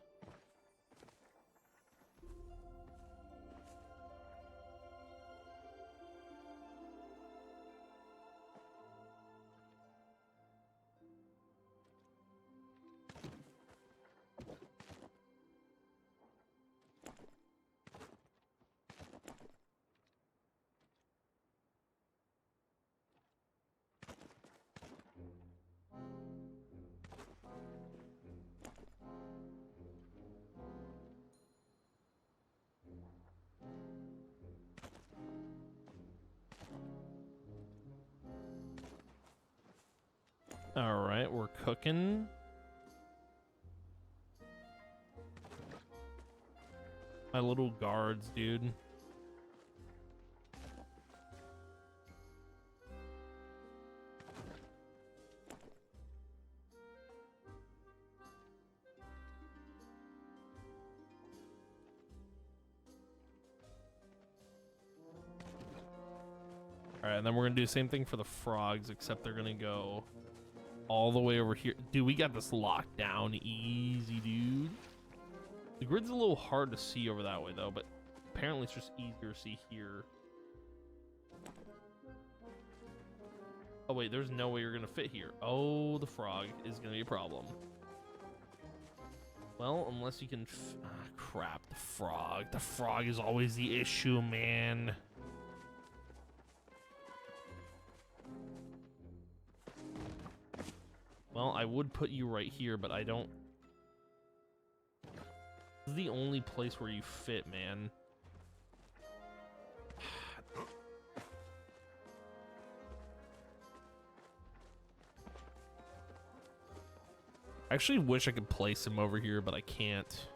S2: All right, we're cooking. My little guards, dude. All right, and then we're gonna do the same thing for the frogs, except they're gonna go all the way over here. Dude, we got this locked down easy, dude. The grid's a little hard to see over that way, though, but apparently it's just easier to see here. Oh, wait, there's no way you're going to fit here. Oh, the frog is going to be a problem. Well, unless you can... crap, the frog. The frog is always the issue, man. Well, I would put you right here, but I don't... This is the only place where you fit, man. I actually wish I could place him over here, but I can't.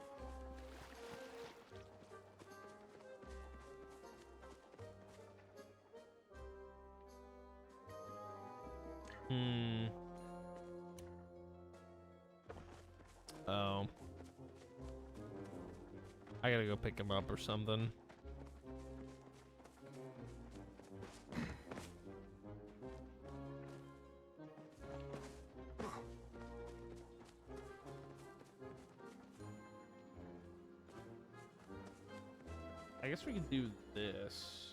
S2: Hmm. Oh. I gotta go pick him up or something. I guess we could do this.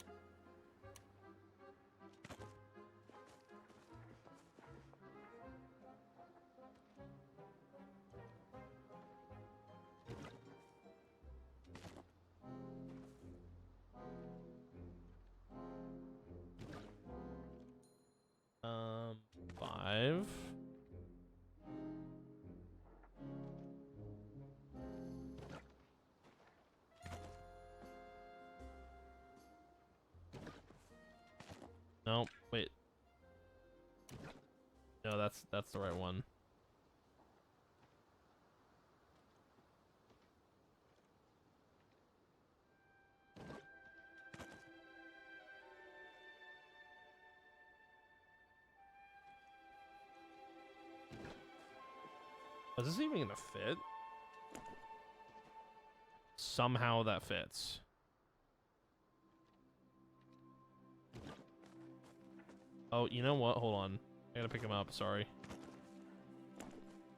S2: Um, 5. No, wait. No, that's the right one. Is this even gonna fit? Somehow that fits. Oh, you know what? Hold on. I gotta pick him up, sorry.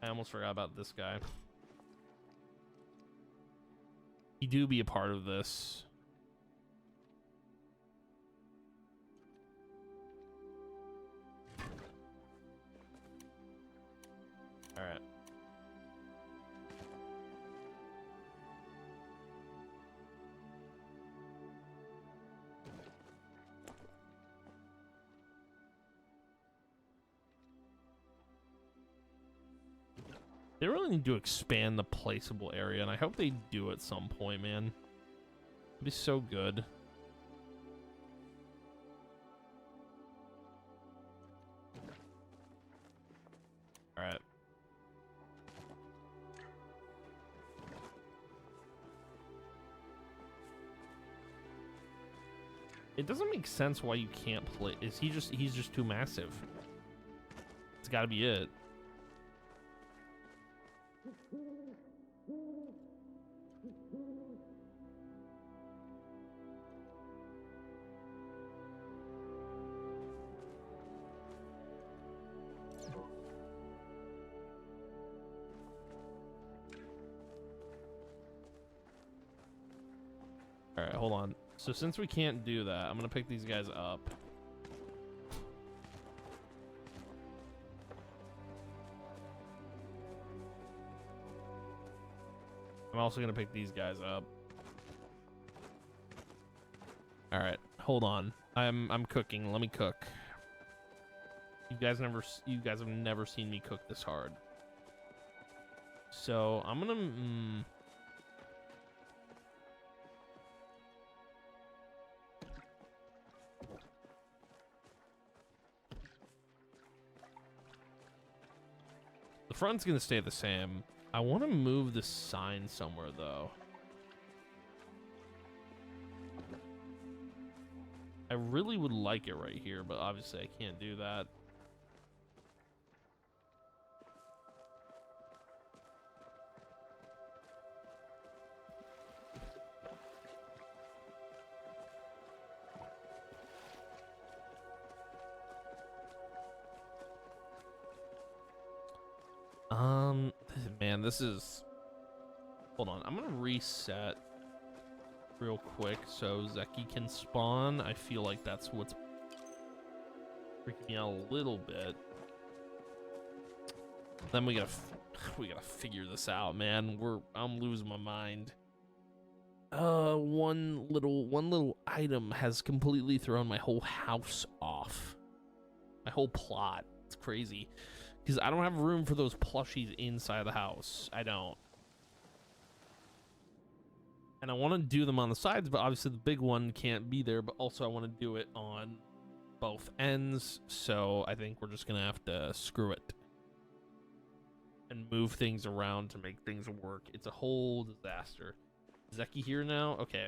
S2: I almost forgot about this guy. He do be a part of this. Alright. They really need to expand the placeable area, and I hope they do at some point, man. It'd be so good. Alright. It doesn't make sense why you can't play. He's just too massive. It's gotta be it. All right, hold on. So since we can't do that, I'm gonna pick these guys up. I'm also gonna pick these guys up. All right, hold on. I'm cooking. Let me cook. You guys have never seen me cook this hard. So I'm gonna. The front's gonna stay the same. I want to move the sign somewhere though. I really would like it right here, but obviously I can't do that. Man, this is... Hold on, I'm gonna reset real quick so Zeki can spawn. I feel like that's what's freaking me out a little bit. Then we gotta figure this out, man. I'm losing my mind. One little item has completely thrown my whole house off. My whole plot. It's crazy. Because I don't have room for those plushies inside the house. I don't. And I want to do them on the sides, but obviously the big one can't be there. But also I want to do it on both ends. So I think we're just going to have to screw it. And move things around to make things work. It's a whole disaster. Zeki here now? Okay.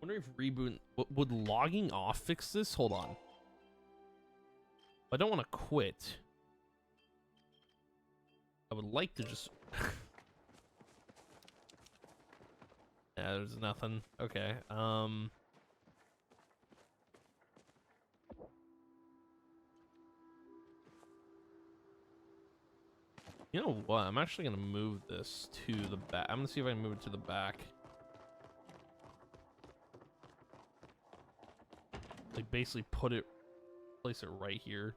S2: Wonder if reboot... Would logging off fix this? Hold on. I don't want to quit. I would like to just... Yeah, there's nothing. Okay, you know what? I'm actually gonna move this to the back. I'm gonna see if I can move it to the back. Like, basically place it right here.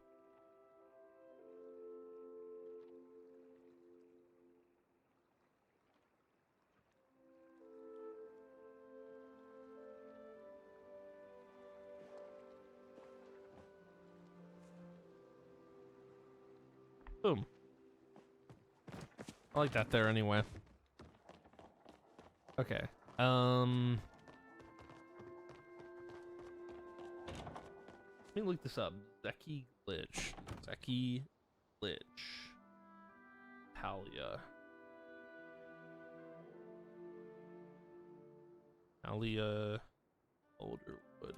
S2: Boom. I like that there anyway. Okay. Let me look this up. Zeki glitch. Zeki glitch. Palia. Palia. Older wood.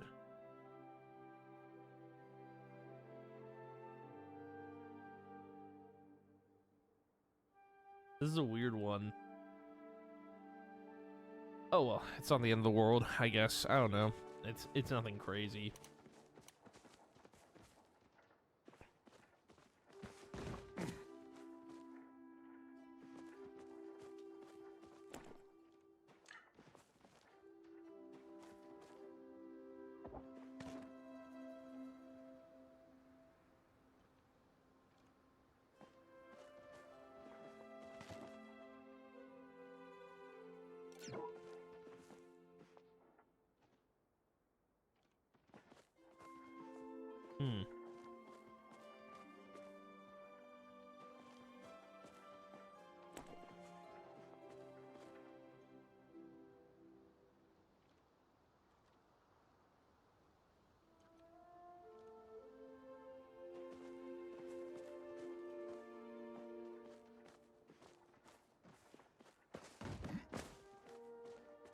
S2: This is a weird one. Oh well, it's on the end of the world, I guess. I don't know. It's nothing crazy. Hmm.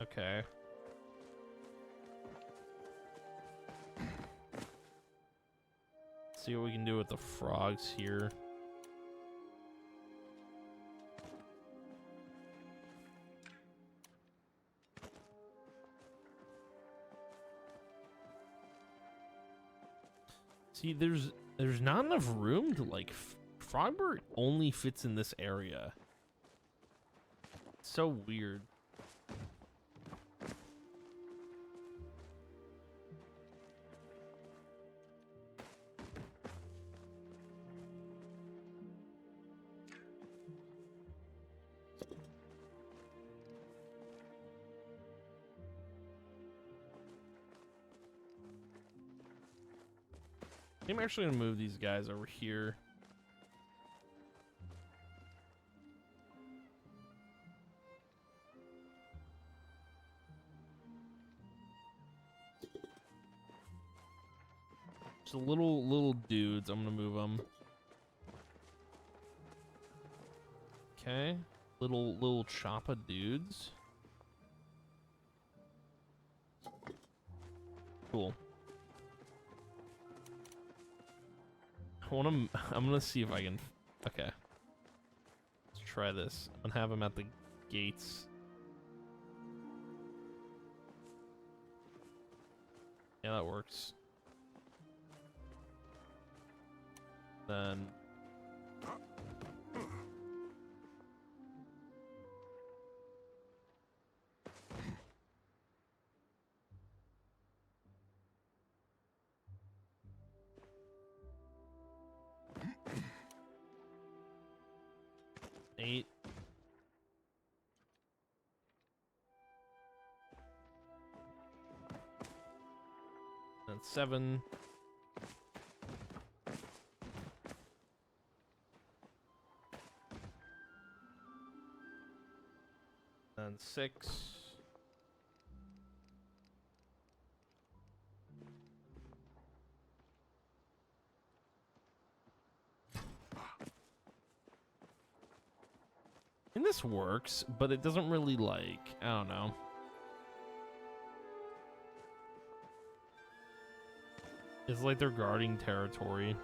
S2: Okay. See what we can do with the frogs here. See, there's not enough room to like Frogburg only fits in this area. It's so weird. I'm actually gonna move these guys over here. Just little dudes. I'm gonna move them. Okay, little choppa dudes. Cool. I'm gonna see if I can. Okay. Let's try this. I'm gonna have him at the gates. Yeah, that works. Then. Eight. And 7. And 6. And this works, but it doesn't really like, I don't know. It's like they're guarding territory.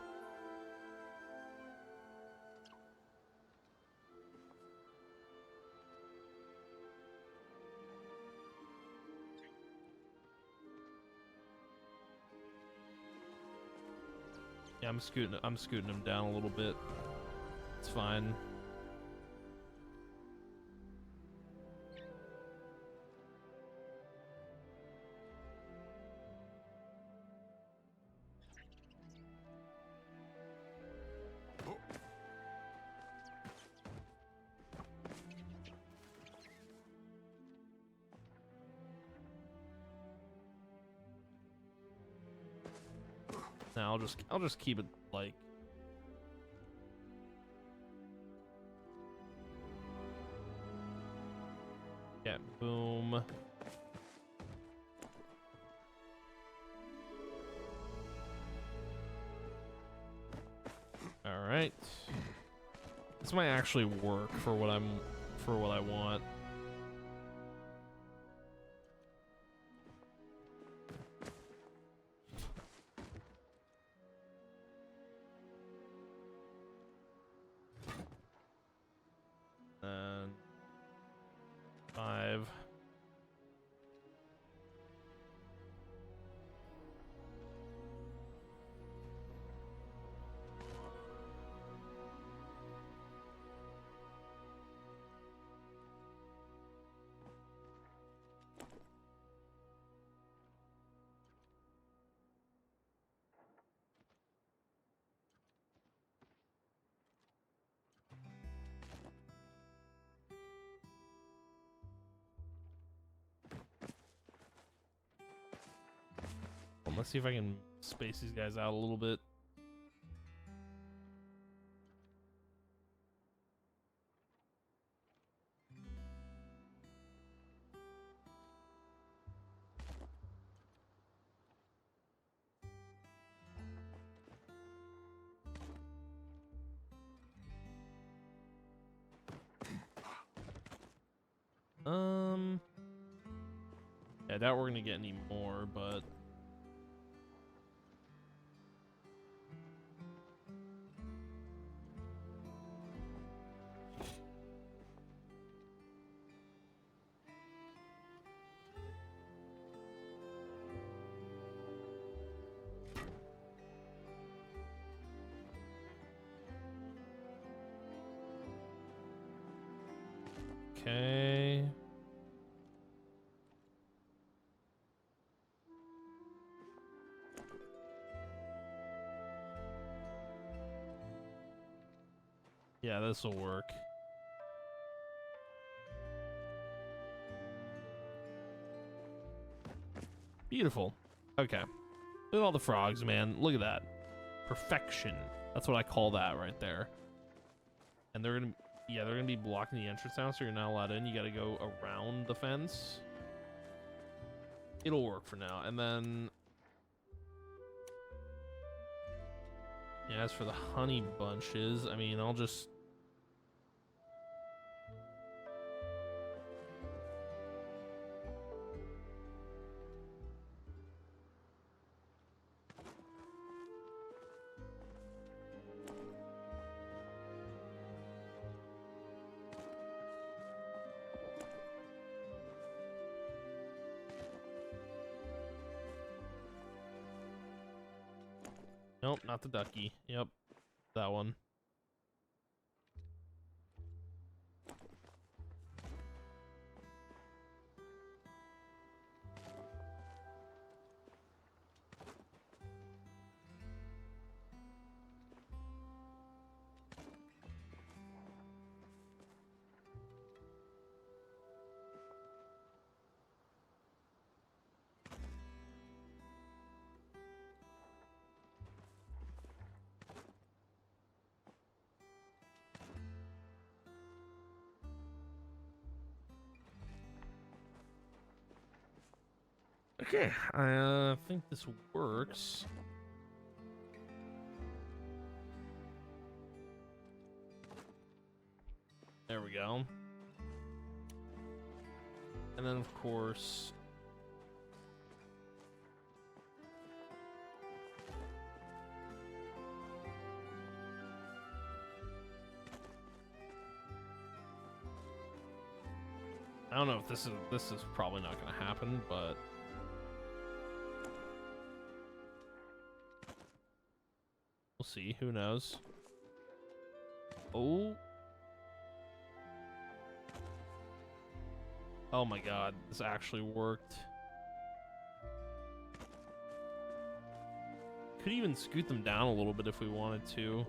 S2: Yeah, I'm scooting him down a little bit. It's fine. Now I'll just keep it like yeah, boom. All right. This might actually work for what I want. And 5. Let's see if I can space these guys out a little bit. Yeah, I doubt we're gonna get any more, but okay. Yeah, this will work. Beautiful. Okay. Look at all the frogs, man. Look at that. Perfection. That's what I call that right there. And they're gonna be blocking the entrance now, so you're not allowed in. You gotta go around the fence. It'll work for now. And then yeah, as for the honey bunches, I mean, I'll just nope, not the ducky. Yep, that one. Okay, I think this works. There we go. And then, of course, I don't know if this is probably not going to happen, but We'll see. Who knows? Oh. Oh my god, this actually worked. Could even scoot them down a little bit if we wanted to.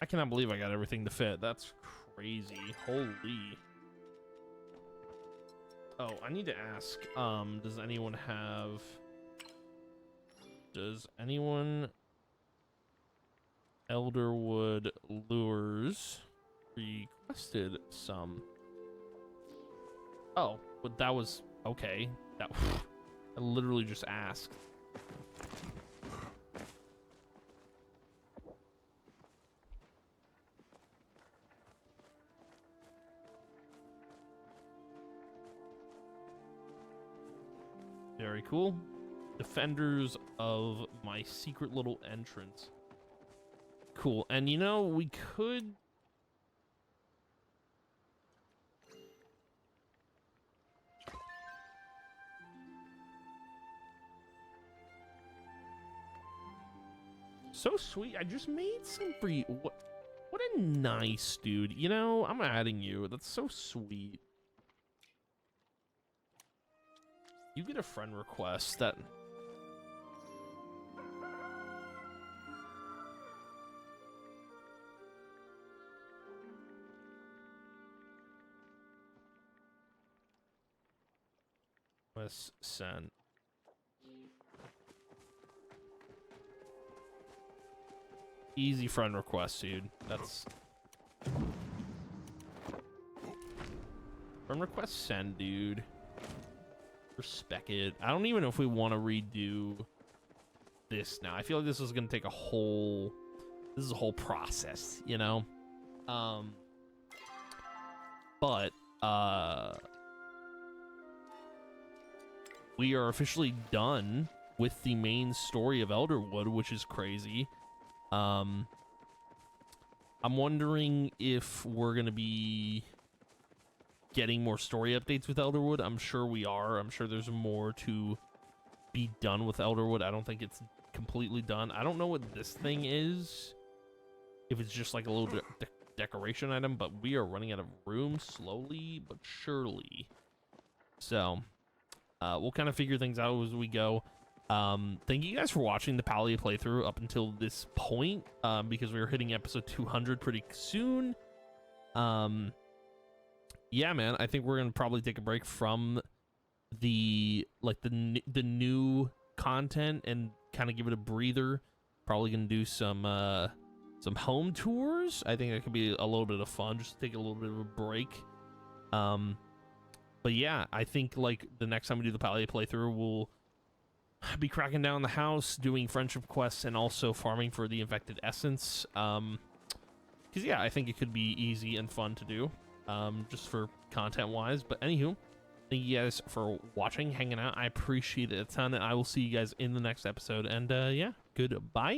S2: I cannot believe I got everything to fit. That's crazy. Holy. Oh, I need to ask, does anyone Elderwood lures requested some? Oh, but that was okay. That I literally just asked. Very cool. Defenders of my secret little entrance. Cool. And you know, we could... So sweet. I just made some for you. What a nice dude. You know, I'm adding you. That's so sweet. You get a friend request that... Let's send. Easy friend request, dude. That's... Friend request send, dude. Respect it. I don't even know if we want to redo this now. I feel like this is gonna take a whole... This is a whole process, you know? But, we are officially done with the main story of Elderwood, which is crazy. I'm wondering if we're gonna be getting more story updates with Elderwood. I'm sure we are. I'm sure there's more to be done with Elderwood. I don't think it's completely done. I don't know what this thing is. If it's just like a little decoration item, but we are running out of room slowly but surely. So, we'll kind of figure things out as we go. Thank you guys for watching the Palia playthrough up until this point, because we are hitting episode 200 pretty soon. Yeah, man, I think we're gonna probably take a break from the new content and kind of give it a breather. Probably gonna do some home tours. I think that could be a little bit of fun, just to take a little bit of a break. But yeah, I think like the next time we do the Palia playthrough, we'll be cracking down the house, doing friendship quests, and also farming for the infected essence. Because yeah, I think it could be easy and fun to do, just for content wise. But anywho, thank you guys for watching, hanging out. I appreciate it a ton, and I will see you guys in the next episode. And yeah, goodbye.